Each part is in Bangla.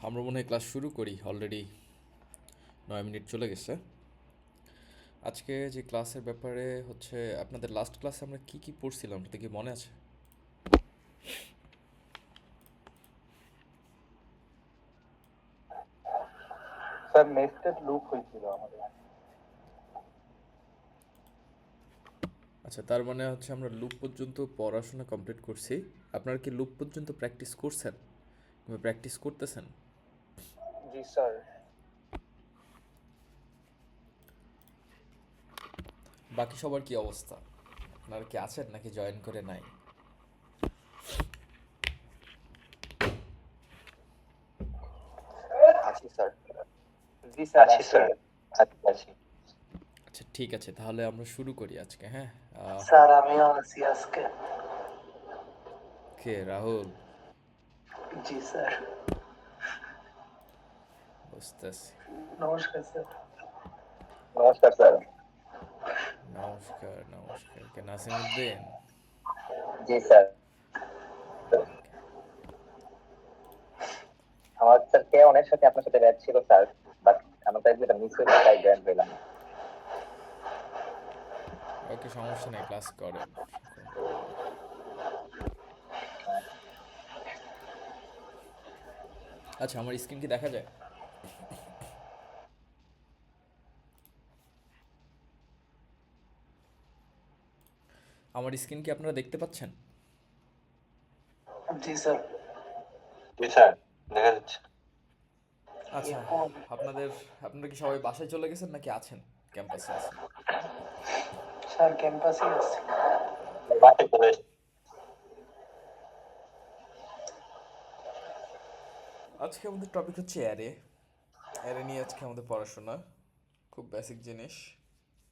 আমরা মনে হয় ক্লাস শুরু করি। অলরেডি 9 মিনিট চলে গেছে। আজকে যে ক্লাসের ব্যাপারে হচ্ছে, আপনাদের লাস্ট ক্লাসে আমরা কি কি পড়ছিলাম সেটা কি মনে আছে? স্যার নেস্টেড লুপ হয়েছিল আমাদের। আচ্ছা, তার মানে হচ্ছে আমরা লুপ পর্যন্ত পড়াশোনা কমপ্লিট করছি। আপনারা কি লুপ পর্যন্ত প্র্যাকটিস করছেন কিংবা প্র্যাকটিস করতেছেন? জি স্যার। বাকি সবার কি অবস্থা? আপনারা কি আছেন নাকি জয়েন করে নাই? আছি স্যার। জি স্যার, আছি স্যার। আছি। আচ্ছা, ঠিক আছে, তাহলে আমরা শুরু করি আজকে। হ্যাঁ, স্যার আমিও আছি আজকে। কে রাহুল? জি স্যার। বুঝতেছি। নমস্কার স্যার। নমস্কার স্যার। নমস্কার নমস্কার, কে নাসিমউদ্দিন? জি স্যার। ওকে। আমার স্যার কে অনেক সাথে আপনার সাথে ব্যাচ ছিল স্যার, বাট আমার তাই যেটা মিস হয়েছে তাই জয়েন হইলাম। ওকে, সমস্যা নেই, ক্লাস করেন, কোনো প্রবলেম নেই। আচ্ছা, আমার স্ক্রিন কি দেখা যায়? আমার স্ক্রিন কি আপনারা দেখতে পাচ্ছেন? জি স্যার। জি স্যার, দেখা যাচ্ছে। আচ্ছা, আপনাদের আপনারা কি সবাই বাসায় চলে গেছেন নাকি আছেন, ক্যাম্পাসে আছেন? স্যার ক্যাম্পাসে আছি। ওকে। বাসে চলে এসেছি। আজকে আমাদের টপিক হচ্ছে অ্যারে। অ্যারে নিয়ে আজকে আমাদের পড়াশোনা, খুব বেসিক জিনিস।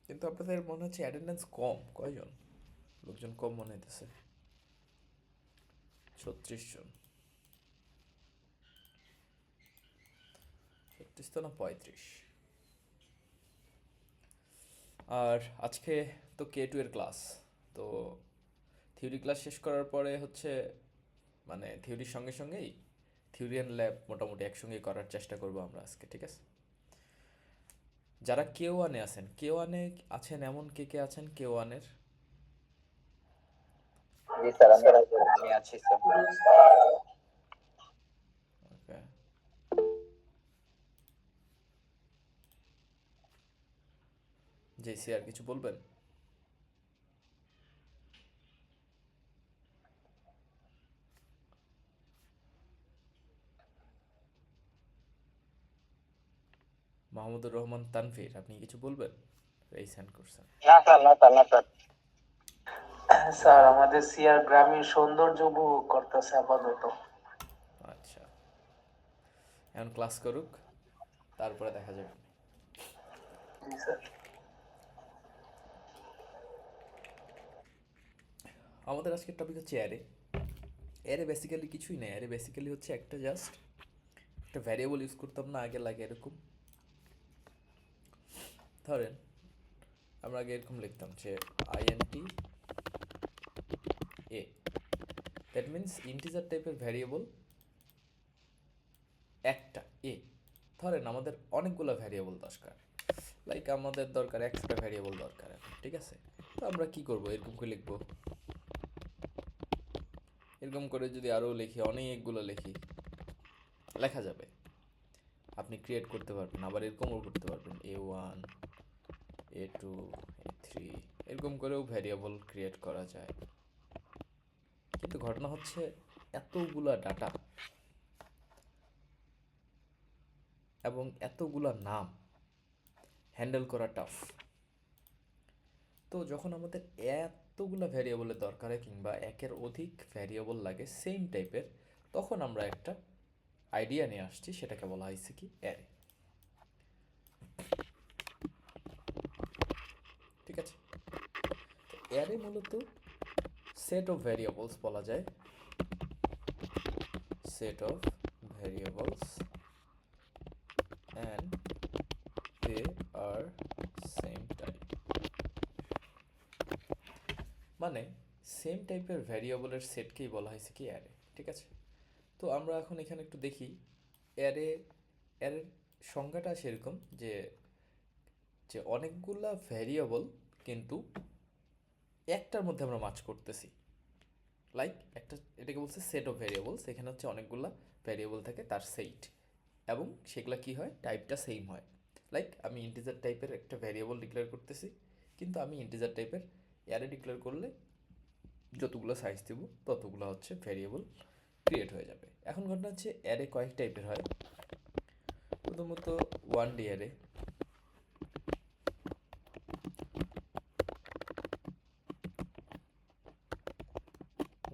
কিন্তু আপনাদের মনে হচ্ছে অ্যাটেন্ডেন্স কম, কয়জন? লোকজন কম মনে হইতেছে। 36 জন। 36 তো না, 35। আর আজকে তো K2 এর ক্লাস। তো থিওরি ক্লাস শেষ করার পরে হচ্ছে, মানে থিওরির সঙ্গে সঙ্গেই থিওরি অ্যান্ড ল্যাব মোটামুটি একসঙ্গেই করার চেষ্টা করবো আমরা আজকে, ঠিক আছে? যারা K1-এ আছেন, K1-এ আছেন এমন কে কে আছেন K1-এর? জি স্যার, আমি আছি স্যার। ওকে। জেসি, আর কিছু বলবেন? মাহমুদুর রহমান তানভীর, আপনি কিছু বলবেন? রেইস হ্যান্ড করছেন। না স্যার, না স্যার, না স্যার। Sir okay. আমাদের সিআর গ্রামীণ সৌন্দর্য উপভোগ করতেছে আপাতত। আচ্ছা, এখন ক্লাস করুক, তারপরে দেখা যাবে। জি স্যার। আমাদের আজকের টপিক হচ্ছে অ্যারে। অ্যারে বেসিক্যালি কিছুই নেই, অ্যারে বেসিক্যালি হচ্ছে একটা জাস্ট একটা ভ্যারিয়েবল ইউজ করতাম না আগে, লাগে এরকম। ধরেন আমরা আগে এরকম লিখতাম যে int A, that means integer টাইপের ভ্যারিয়েবল একটা এ। ধরেন আমাদের অনেকগুলো ভ্যারিয়েবল দরকার, লাইক আমাদের দরকার 100টা ভ্যারিয়েবল দরকার এখন, ঠিক আছে? তো আমরা কি করব, এরকম করে লিখবো। এরকম করে যদি আরও লিখি, অনেকগুলো লিখি, লেখা যাবে। আপনি ক্রিয়েট করতে পারবেন, আবার এরকমও করতে পারবেন A1 A2 A3, এরকম করেও ভ্যারিয়েবল ক্রিয়েট করা যায়। কিন্তু ঘটনা হচ্ছে, এতগুলা ডাটা এবং এতগুলা নাম হ্যান্ডেল করা টাফ। তো যখন আমাদের এতগুলা ভ্যারিয়েবলের দরকার হয় কিংবা একের অধিক ভ্যারিয়েবল লাগে সেম টাইপের, তখন আমরা একটা আইডিয়া নিয়ে আসছি, সেটাকে বলা হয়েছে কি অ্যারে। ঠিক আছে? তো অ্যারে মূলত সেট অফ ভ্যারিয়েবলস বলা যায়, set of variables and they are same type. মানে সেম টাইপের ভ্যারিয়েবলের সেটকেই বলা হয়েছে কি অ্যারে, ঠিক আছে? তো আমরা এখন এখানে একটু দেখি অ্যারে অ্যারের সংজ্ঞাটা সেরকম যে যে অনেকগুলা ভ্যারিয়েবল কিন্তু একটার মধ্যে আমরা মাচ করতেছি, লাইক একটা, এটাকে বলছে সেট অফ ভ্যারিয়েবলস। এখানে হচ্ছে অনেকগুলা ভ্যারিয়েবল থাকে তার সেট, এবং সেগুলা কি হয়, টাইপটা সেম হয়। লাইক আমি ইন্টিজার টাইপের একটা ভ্যারিয়েবল ডিক্লেয়ার করতেছি, কিন্তু আমি ইন্টিজার টাইপের অ্যারে ডিক্লেয়ার করলে যতগুলো সাইজ দেব ততগুলো হচ্ছে ভ্যারিয়েবল ক্রিয়েট হয়ে যাবে। এখন ঘটনা হচ্ছে অ্যারে কয়েক টাইপের হয়। প্রথমত one D array,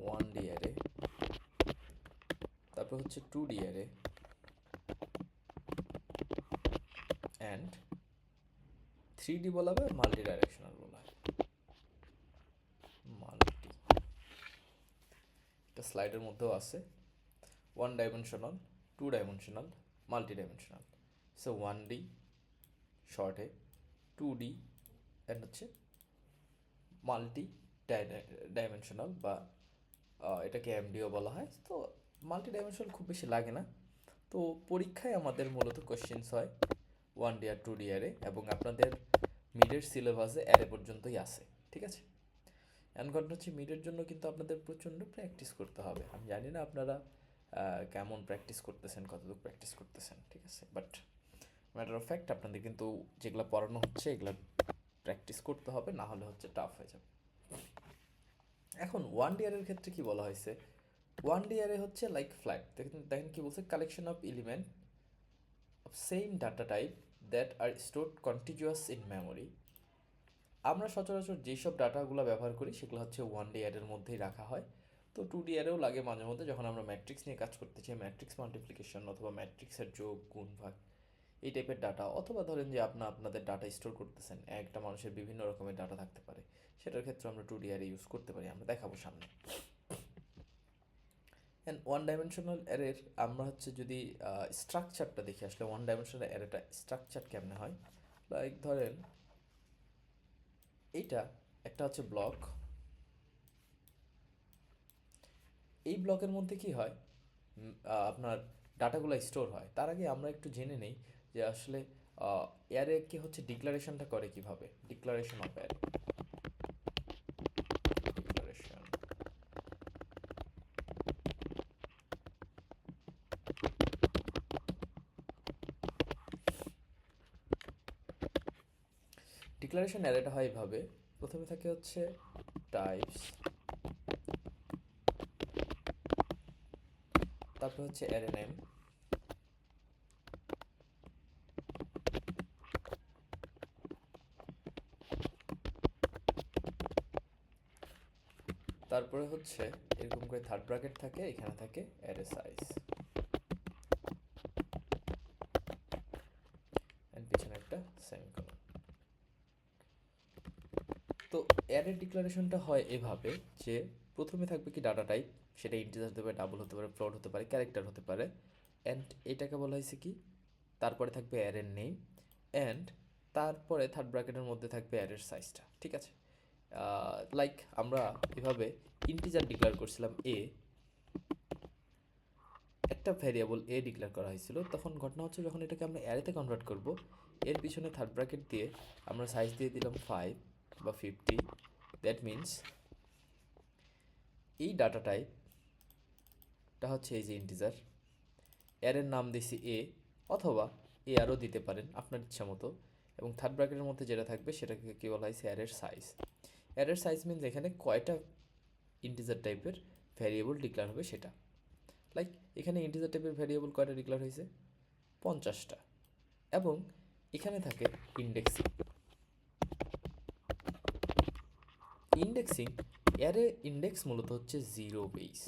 one D array, তারপর হচ্ছে two D array, and three D বলা হয় মাল্টি ডাইরেকশনাল বলা হয়। মাল্টি, এটা স্লাইডের মধ্যেও আছে, one dimensional, two dimensional, multi dimensional. So one D শর্টে, টু ডি, অ্যান্ড হচ্ছে মাল্টি ডাইমেনশনাল, বা এটাকে এমডিও বলা হয়। তো মাল্টি ডাইমেনশনাল খুব বেশি লাগে না। তো পরীক্ষায় আমাদের মূলত কোশ্চেন্স হয় ওয়ান ডি আর টু ডি অ্যারে, এবং আপনাদের মিডের সিলেবাসে অ্যারে পর্যন্তই আসে, ঠিক আছে। অ্যান্ড ঘটনা হচ্ছে মিডের জন্য কিন্তু আপনাদের প্রচণ্ড প্র্যাকটিস করতে হবে। আমি জানি না আপনারা কেমন প্র্যাকটিস করতেছেন, কতটুকু প্র্যাকটিস করতেছেন, ঠিক আছে, বাট ম্যাটার অফ ফ্যাক্ট আপনাদের কিন্তু যেগুলো পড়ানো হচ্ছে এগুলো প্র্যাকটিস করতে হবে, না হলে হচ্ছে টাফ হয়ে যাবে। এখন ওয়ান ডি অ্যারের ক্ষেত্রে কি বলা হয়েছে, ওয়ান ডি অ্যারে হচ্ছে লাইক ফ্ল্যাট, দেখেন দেখেন কি বলছে, collection of element of same data type that are stored continuous in memory. আমরা সচরাচর যেসব ডাটাগুলো ব্যবহার করি সেগুলো হচ্ছে ওয়ান ডি অ্যারের মধ্যেই রাখা হয়। তো টু ডি অ্যারেও লাগে মাঝে মধ্যে, যখন আমরা ম্যাট্রিক্স নিয়ে কাজ করতে চাই, ম্যাট্রিক্স মাল্টিপ্লিকেশন অথবা ম্যাট্রিক্সের যোগ গুণ ভাগ এই টাইপের ডাটা, অথবা ধরেন যে আপনাদের ডাটা স্টোর করতেছেন, একটা মানুষের বিভিন্ন রকমের ডাটা থাকতে পারে, সেটার ক্ষেত্রে আমরা টু ডি অ্যারে ইউজ করতে পারি, আমরা দেখাবো সামনে। অ্যান্ড ওয়ান ডাইমেনশনাল অ্যারের আমরা হচ্ছে যদি স্ট্রাকচারটা দেখি, আসলে ওয়ান ডাইমেনশনাল অ্যারেটা স্ট্রাকচার কেমনে হয়, লাইক ধরেন এইটা একটা হচ্ছে ব্লক, এই ব্লকের মধ্যে কি হয়, আপনার ডাটাগুলো স্টোর হয়। তার আগে আমরা একটু জেনে নেই যে আসলে অ্যারে কি হচ্ছে ডিক্লারেশনটা করে কিভাবে, declaration of array, declaration. Declaration অ্যারেটা হয় এইভাবে, প্রথমে থাকে হচ্ছে টাইপস, তারপর হচ্ছে অ্যারে নেম, তারপরে হচ্ছে এরকম করে থার্ড ব্র্যাকেট থাকে, এখানে থাকে অ্যারে সাইজ, এন্ড পিছনে একটা সেমিকোলন। তো অ্যারে ডিক্লারেশনটা হয় এভাবে যে প্রথমে থাকবে কি ডাটা টাইপ, সেটা ইন্টিজার হতে পারে, ডাবল হতে পারে, ফ্লোট হতে পারে, ক্যারেক্টার হতে পারে, অ্যান্ড এটাকে বলা হয়েছে কি, তারপরে থাকবে অ্যারের নেম, অ্যান্ড তারপরে থার্ড ব্র্যাকেটের মধ্যে থাকবে অ্যারের সাইজটা, ঠিক আছে। লাইক আমরা এভাবে ইন্টিজার ডিক্লেয়ার করছিলাম এ, একটা ভ্যারিয়েবল এ ডিক্লেয়ার করা হয়েছিল, তখন ঘটনা হচ্ছে যখন এটাকে আমরা অ্যারেতে কনভার্ট করব, এর পিছনে থার্ড ব্র্যাকেট দিয়ে আমরা সাইজ দিয়ে দিলাম 5 বা 50, দ্যাট মিনস এই ডাটা টাইপটা হচ্ছে এই যে ইন্টিজার, অ্যারের নাম দিছি এ, অথবা এ আরও দিতে পারেন আপনার ইচ্ছা মতো, এবং থার্ড ব্র্যাকেটের মধ্যে যেটা থাকবে সেটাকে কি বলা হয়েছে অ্যারের সাইজ। অ্যারের সাইজ মিনস এখানে কয়টা ইন্টিজার টাইপের ভ্যারিয়েবল ডিক্লেয়ার হবে সেটা। লাইক এখানে ইন্টিজার টাইপের ভ্যারিয়েবল কয়টা ডিক্লেয়ার হয়েছে, 50টা, এবং এখানে থাকে ইন্ডেক্সিং। ইন্ডেক্সিং, অ্যারে ইন্ডেক্স মূলত হচ্ছে জিরো বেস।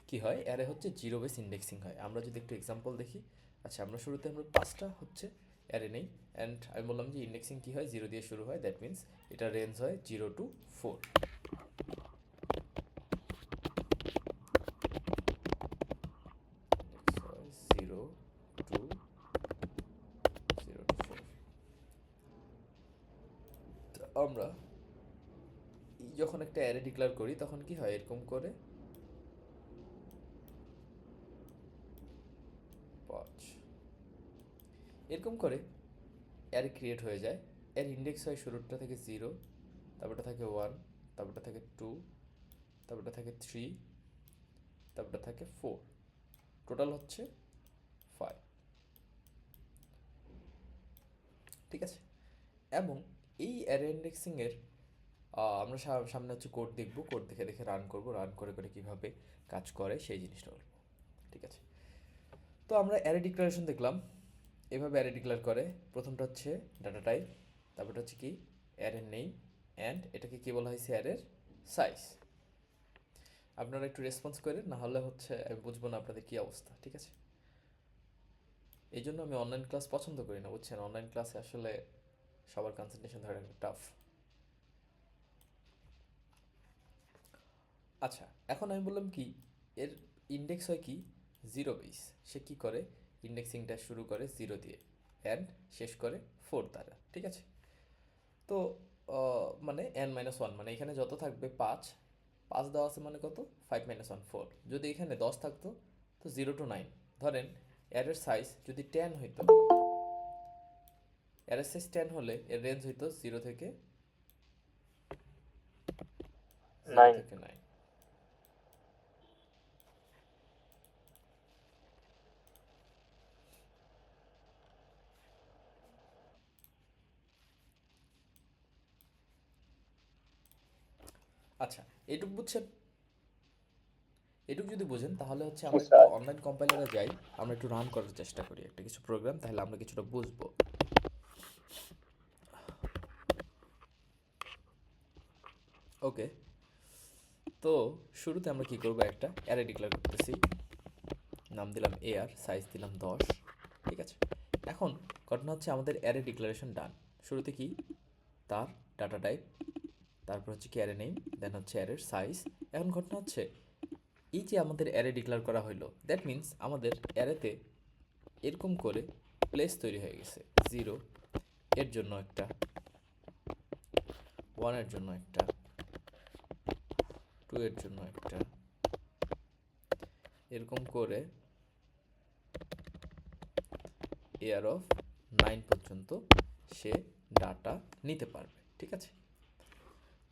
কি হয়, অ্যারে হচ্ছে জিরো বেস ইন্ডেক্সিং হয়। আমরা যদি একটু এক্সাম্পল দেখি, আচ্ছা আমরা শুরুতে আমরা 5টা হচ্ছে অ্যারে নেই, অ্যান্ড আমি বললাম যে ইন্ডেক্সিং কি হয়, জিরো দিয়ে শুরু হয়, দ্যাট মিনস এটা রেঞ্জ হয় 0 to 4। Zero two 4। আমরা যখন একটা অ্যারে ডিক্লেয়ার করি তখন কি হয়, এরকম করে এরকম করে অ্যারে ক্রিয়েট হয়ে যায়। এর ইন্ডেক্স হয় শুরুটা থেকে 0, তারপরটা থাকে 1, তারপরটা থাকে 2, তারপরটা থাকে 3, তারপরটা থাকে 4, টোটাল হচ্ছে 5। ঠিক আছে, এবং এই অ্যারে ইন্ডেক্সিংয়ের আমরা সামনে হচ্ছে কোড দেখব, কোড দেখে দেখে রান করব, রান করে করে কীভাবে কাজ করে সেই জিনিসটা বলবো। ঠিক আছে, তো আমরা অ্যারে ডিক্লারেশন দেখলাম, এভাবে অ্যারে ডিক্লেয়ার করে। প্রথমটা হচ্ছে ডাটা টাইপ, তারপরটা হচ্ছে কি অ্যারের নেম, অ্যান্ড এটাকে কি বলা হয়েছে অ্যারের সাইজ। আপনারা একটু রেসপন্স করেন, না হলে হচ্ছে আমি বুঝবো না আপনাদের কী অবস্থা। ঠিক আছে, এই জন্য আমি অনলাইন ক্লাস পছন্দ করি না, বুঝছেন? অনলাইন ক্লাসে আসলে সবার কনসেন্ট্রেশন ধরে রাখা টাফ। আচ্ছা, এখন আমি বললাম কি এর ইন্ডেক্স হয় কি 0 বেস। সে কি করে, ইন্ডেক্সিংটা শুরু করে 0 দিয়ে অ্যান্ড শেষ করে 4 দ্বারা। ঠিক আছে, তো মানে n-1, মানে এখানে যত থাকবে 5, 5 দেওয়া আছে মানে কত, 5-1 4। যদি এখানে 10 থাকতো তো 0 to 9। ধরেন অ্যারের সাইজ যদি 10 হইতো, অ্যারের সাইজ 10 হলে এর রেঞ্জ হইতো 0 থেকে 9। আচ্ছা, এটুক বুঝছেন? এটুক যদি বোঝেন তাহলে হচ্ছে জি আমরা একটু স্যার। অনলাইন কম্পাইলারে যাই, আমরা একটু রান করার চেষ্টা করি একটা কিছু প্রোগ্রাম, তাহলে আমরা কিছুটা বুঝবো। ওকে, তো শুরুতে আমরা কি করব, একটা অ্যারে ডিক্লেয়ার করতেছি, নাম দিলাম এআর, সাইজ দিলাম 10। ঠিক আছে, এখন ঘটনা হচ্ছে আমাদের অ্যারে ডিক্লারেশন ডান। শুরুতে কি তার ডাটা টাইপ, তারপর হচ্ছে কি অ্যারে নেম, দেন হচ্ছে অ্যারের সাইজ। এখন ঘটনা হচ্ছে এই যে আমাদের অ্যারে ডিক্লেয়ার করা হলো, দ্যাট মিন্স আমাদের অ্যারেতে এরকম করে প্লেস তৈরি হয়ে গেছে। 0 এর জন্য একটা, 1 এর জন্য একটা, 2 এর জন্য একটা, এরকম করে এয়ার অফ 9 পর্যন্ত সে ডাটা নিতে পারবে। ঠিক আছে,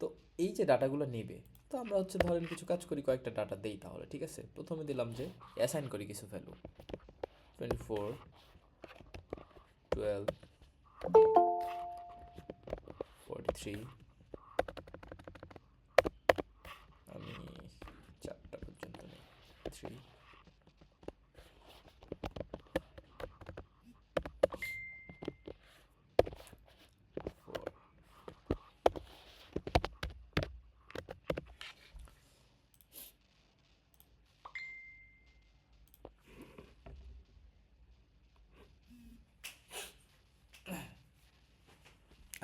তো এই যে ডাটাগুলো নেবে, তো আমরা হচ্ছে ধরেন কিছু কাজ করি, কয়েকটা ডাটা দেই তাহলে। ঠিক আছে, প্রথমে দিলাম যে অ্যাসাইন করি কিছু ভ্যালু, 24, 12, 43, আমি 4টা পর্যন্ত নেই, 3, 4।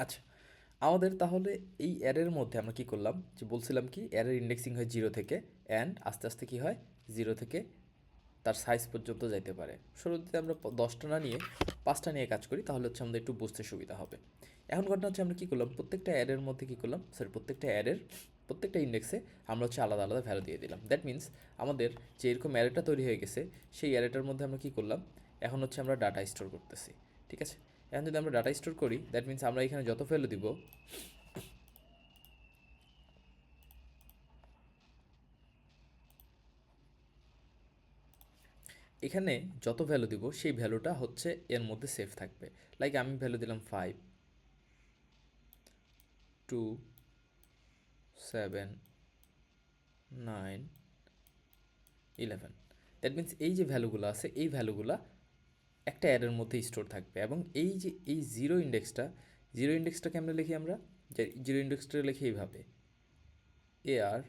আচ্ছা, আমাদের তাহলে এই অ্যারের মধ্যে আমরা কি করলাম, যে বলছিলাম কি অ্যারের ইন্ডেক্সিং হয় 0 থেকে, অ্যান্ড আস্তে আস্তে কি হয় 0 থেকে তার সাইজ পর্যন্ত যাইতে পারে। শুরুতে আমরা 10টা না নিয়ে 5টা নিয়ে কাজ করি, তাহলে হচ্ছে আমাদের একটু বুঝতে সুবিধা হবে। এখন ঘটনা হচ্ছে আমরা কী করলাম, প্রত্যেকটা অ্যারের মধ্যে কী করলাম, সরি প্রত্যেকটা অ্যারের প্রত্যেকটা ইন্ডেক্সে আমরা হচ্ছে আলাদা আলাদা ভ্যালু দিয়ে দিলাম। দ্যাট মিন্স আমাদের যে এরকম অ্যারেটা তৈরি হয়ে গেছে, সেই অ্যারেটার মধ্যে আমরা কী করলাম, এখন হচ্ছে আমরা ডাটা স্টোর করতেছি। ঠিক আছে, এখন যদি আমরা ডাটা স্টোর করি, দ্যাট মিন্স আমরা এখানে যত ভ্যালু দিব, এখানে যত ভ্যালু দিব সেই ভ্যালুটা হচ্ছে এর মধ্যে সেভ থাকবে। লাইক আমি ভ্যালু দিলাম 5, 2, 7, 9, 11। দ্যাট মিন্স এই যে ভ্যালুগুলো আছে, এই ভ্যালুগুলো একটা অ্যারের মধ্যে স্টোর থাকবে। এবং এই যে এই জিরো ইন্ডেক্সটাকে আমরা লিখি, আমরা যে জিরো ইন্ডেক্সটা লিখি এইভাবে, এআর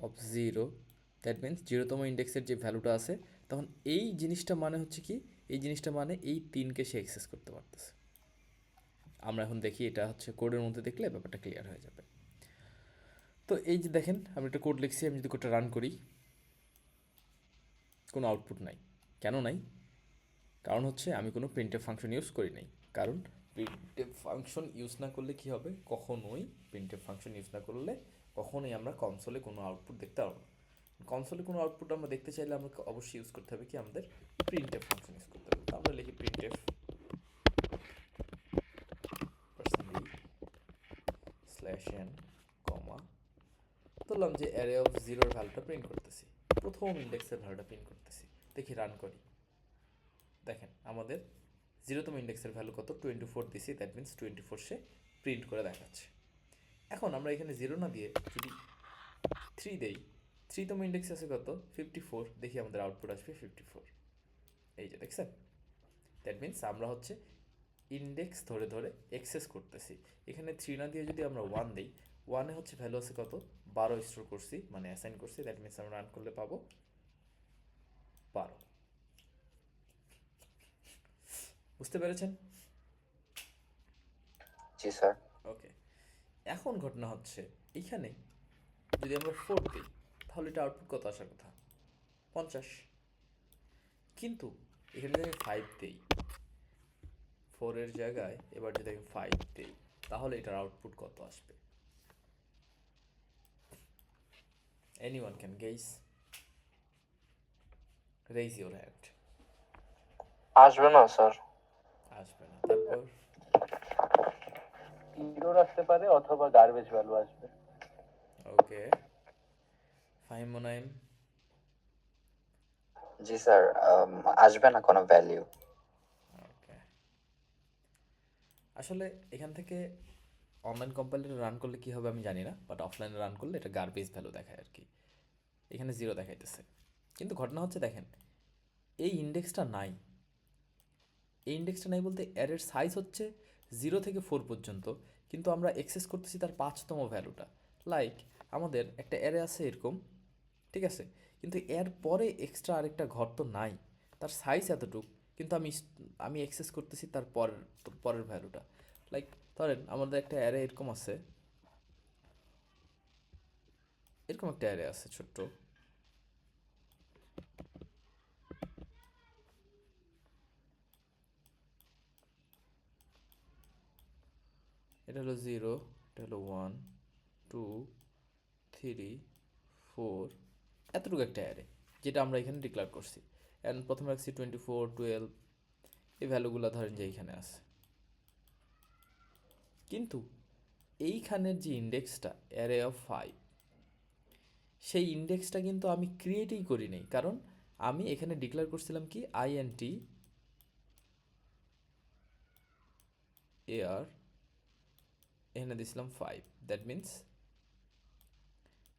অফ 0। দ্যাট মিন্স 0তম ইন্ডেক্সের যে ভ্যালুটা আছে, তখন এই জিনিসটা মানে হচ্ছে কি, এই জিনিসটা মানে এই 3কে সে অ্যাক্সেস করতে পারতেছে। আমরা এখন দেখি, এটা হচ্ছে কোডের মধ্যে দেখলে ব্যাপারটা ক্লিয়ার হয়ে যাবে। তো এই যে দেখেন আমি একটা কোড লিখছি, আমি যদি কোডটা রান করি, কোনো আউটপুট নাই। কেন নাই? কারণ হচ্ছে আমি কোনো প্রিন্টএফ ফাংশন ইউজ করি নাই। কারণ প্রিন্টএফ ফাংশন ইউজ না করলে কি হবে, কখনোই প্রিন্টএফ ফাংশন ইউজ না করলে কখনোই আমরা কনসোলে কোনো আউটপুট দেখতে পারবো না। কনসোলে কোনো আউটপুট আমরা দেখতে চাইলে আমাকে অবশ্যই ইউজ করতে হবে কি আমাদের প্রিন্টএফ ফাংশন ইউজ করতে হবে। তো আমরা লিখি প্রিন্টএফ %e/n, কমা, ধরলাম যে অ্যারে অফ জিরোর ভ্যালুটা প্রিন্ট করতেছি, প্রথম ইন্ডেক্সের ভ্যালুটা প্রিন্ট করতেছি। দেখি রান করি, দেখেন আমাদের 0তম ইন্ডেক্সের ভ্যালু কত, 24 দিছি, দ্যাট মিনস 24 সে প্রিন্ট করে দেখাচ্ছে। এখন আমরা এখানে 0 না দিয়ে যদি 3 দেই, 3তম ইন্ডেক্স আছে কত, 54, দেখি আমাদের আউটপুট আসবে 54। এই যে দেখছেন, দ্যাট মিনস আমরা হচ্ছে ইন্ডেক্স ধরে ধরে এক্সেস করতেছি। এখানে 3 না দিয়ে যদি আমরা 1 দিই, 1-এ হচ্ছে ভ্যালু আছে কত, 12 স্টোর করছি, মানে অ্যাসাইন করছি, দ্যাট মিনস আমরা রান করলে পাবো 12। বুঝতে পেরেছেন? জি স্যার। ওকে, এখন ঘটনা হচ্ছে এইখানে যদি আমরা 4 দিই তাহলে এটা আউটপুট কত আসার কথা, 50। কিন্তু এখানে যদি আমি 5 দিই, 4-এর জায়গায় এবার যদি আমি 5 দিই, তাহলে এটার আউটপুট কত আসবে? Anyone can guess? Raise your hand. আসবে না স্যার। আসবে না, তারপর ইরোর আসতে পারে অথবা গার্বেজ ভ্যালু আসবে। ওকে, ফাহিম মোনাইম, জি স্যার, আসবে না কোনো ভ্যালিউ। ওকে। আসলে এখান থেকে অনলাইন কম্পাইলারে রান করলে কি হবে আমি জানি না, বাট অফলাইনে রান করলে এটা গার্বেজ ভ্যালু দেখায় আর কি। এখানে 0 দেখাইতেছে, কিন্তু ঘটনা হচ্ছে দেখেন এই ইন্ডেক্সটা নাই। এই ইন্ডেক্সটা নাই বলতে অ্যারের সাইজ হচ্ছে 0 থেকে 4 পর্যন্ত, কিন্তু আমরা এক্সেস করতেছি তার 5তম ভ্যালুটা। লাইক আমাদের একটা অ্যারে আছে এরকম, ঠিক আছে, কিন্তু এর পরে এক্সট্রা আরেকটা ঘর তো নাই, তার সাইজ এতটুক, কিন্তু আমি এক্সেস করতেছি তার পরের ভ্যালুটা। লাইক ধরেন আমাদের একটা অ্যারে এরকম আছে, এরকম একটা অ্যারে আছে ছোট্ট, এটা হলো 0, এটা হলো 1, 2, 3, 4, এতটুকু একটা অ্যারে যেটা আমরা এখানে ডিক্লেয়ার করছি। অ্যান্ড প্রথমে রাখছি 24, 12, এই ভ্যালুগুলো ধরেন যে এইখানে আছে। কিন্তু এইখানের যে ইন্ডেক্সটা অ্যারে অফ 5, সেই ইন্ডেক্সটা কিন্তু আমি ক্রিয়েটই করি নাই, কারণ আমি এখানে ডিক্লেয়ার করছিলাম কি INT AR, এখানে দিছিলাম 5, দ্যাট মিন্স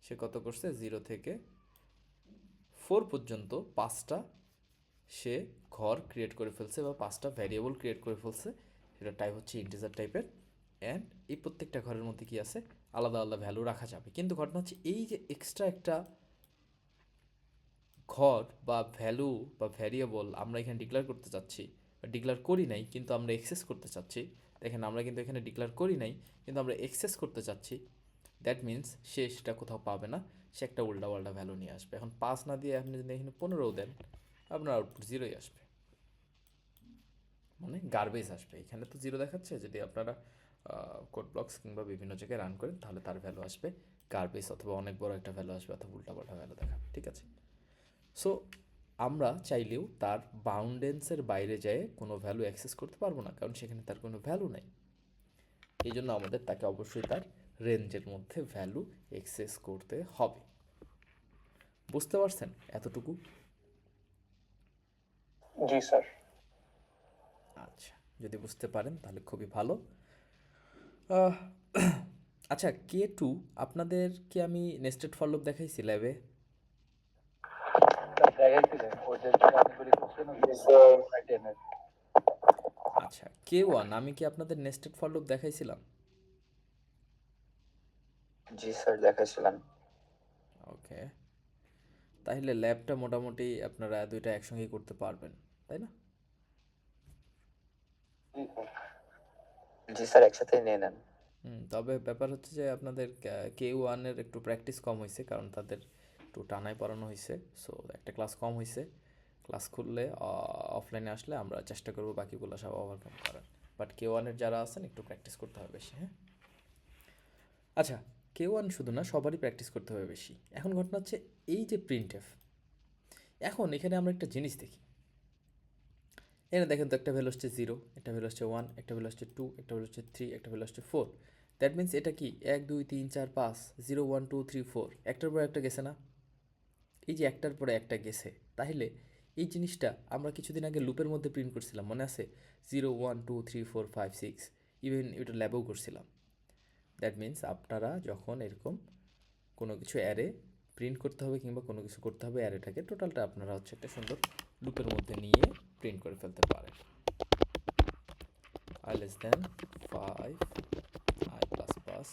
সে কত করছে 0 থেকে 4 পর্যন্ত 5টা সে ঘর ক্রিয়েট করে ফেলছে বা 5টা ভ্যারিয়েবল ক্রিয়েট করে ফেলছে, সেটা টাইপ হচ্ছে ইন্টিজার টাইপের। অ্যান্ড এই প্রত্যেকটা ঘরের মধ্যে কি আছে, আলাদা আলাদা ভ্যালু রাখা যাবে। কিন্তু ঘটনা হচ্ছে এই যে এক্সট্রা একটা ঘর বা ভ্যালু বা ভ্যারিয়েবল আমরা এখানে ডিক্লেয়ার করতে চাচ্ছি, ডিক্লেয়ার করি নাই কিন্তু আমরা এক্সেস করতে চাচ্ছি। দেখেন আমরা কিন্তু এখানে ডিক্লেয়ার করি নাই কিন্তু আমরা এক্সেস করতে চাচ্ছি, দ্যাট মিন্স সে সেটা কোথাও পাবে না, সে একটা উল্টা ভ্যালু নিয়ে আসবে। এখন 5 না দিয়ে আপনি যদি এখানে 15 দেন, আপনার আউটপুট 0ই আসবে, মানে গার্বেজ আসবে। এখানে তো 0 দেখাচ্ছে, যদি আপনারা কোড ব্লকস কিংবা বিভিন্ন জায়গায় রান করেন তাহলে তার ভ্যালু আসবে গার্বেজ, অথবা অনেক বড় একটা ভ্যালু আসবে, অথবা উল্টাপাল্টা ভ্যালু দেখাবে, ঠিক আছে। সো আমরা চাইলেও তার বাউন্ডেন্সের বাইরে যেয়ে কোনো ভ্যালু অ্যাক্সেস করতে পারবো না, কারণ সেখানে তার কোনো ভ্যালু নাই। এই জন্য আমাদের তাকে অবশ্যই তার রেঞ্জের মধ্যে ভ্যালু অ্যাক্সেস করতে হবে। বুঝতে পারছেন এতটুকু? জি স্যার। আচ্ছা, যদি বুঝতে পারেন তাহলে খুবই ভালো। আচ্ছা, K2 আপনাদের কি আমি নেস্টেড ফর লুপ দেখাইছি ল্যাবে? দেখাইছিলেন ওদের যে অনেকগুলি কোশ্চেন টেনের। আচ্ছা, K1 আমি কি আপনাদের নেস্টেড ফর লুপ দেখাইছিলাম? জি স্যার, দেখাইছিলেন। ওকে, তাহলে ল্যাবটা মোটামুটি আপনারা দুইটা একসঙ্গেই করতে পারবেন, তাই না? জি স্যার। জি স্যার, একসাথে নিয়ে নেন। তবে ব্যাপার হচ্ছে যে আপনাদের K1-এর একটু প্র্যাকটিস কম হয়েছে, কারণ তাদের একটু টানায় পড়ানো হয়েছে, সো একটা ক্লাস কম হয়েছে। ক্লাস খুললে অফলাইনে আসলে আমরা চেষ্টা করব বাকিগুলো সব ওভারকাম করার, বাট K1-এর যারা আছেন একটু প্র্যাকটিস করতে হবে বেশি, হ্যাঁ। আচ্ছা, K1 শুধু না, সবারই প্র্যাকটিস করতে হবে বেশি। এখন ঘটনা হচ্ছে এই যে প্রিন্টএফ, এখন এখানে আমরা একটা জিনিস দেখি। এখানে দেখেন তো, একটা ভ্যালু হচ্ছে 0, একটা ভ্যালু হচ্ছে 1, একটা ভ্যালু হচ্ছে 2, একটা ভ্যালু হচ্ছে 3, একটা ভ্যালু হচ্ছে 4। দ্যাট মিন্স এটা কি 1 2 3 4 5, 0 1 2 3 4, একটার পর একটা গেছে না? এই যে একটার পরে একটা গেছে, তাহলে এই জিনিসটা আমরা কিছুদিন আগে লুপের মধ্যে প্রিন্ট করছিলাম, মনে আছে? 0 1 2 3 4 5 6, ইভেন এটা ল্যাবেও করছিলাম। দ্যাট মিন্স আপনারা যখন এরকম কোনো কিছু অ্যারে প্রিন্ট করতে হবে কিংবা কোনো কিছু করতে হবে, অ্যারেটাকে টোটালটা আপনারা হচ্ছে একটা সুন্দর লুপের মধ্যে নিয়ে প্রিন্ট করে ফেলতে পারেন। I less than 5, I plus plus,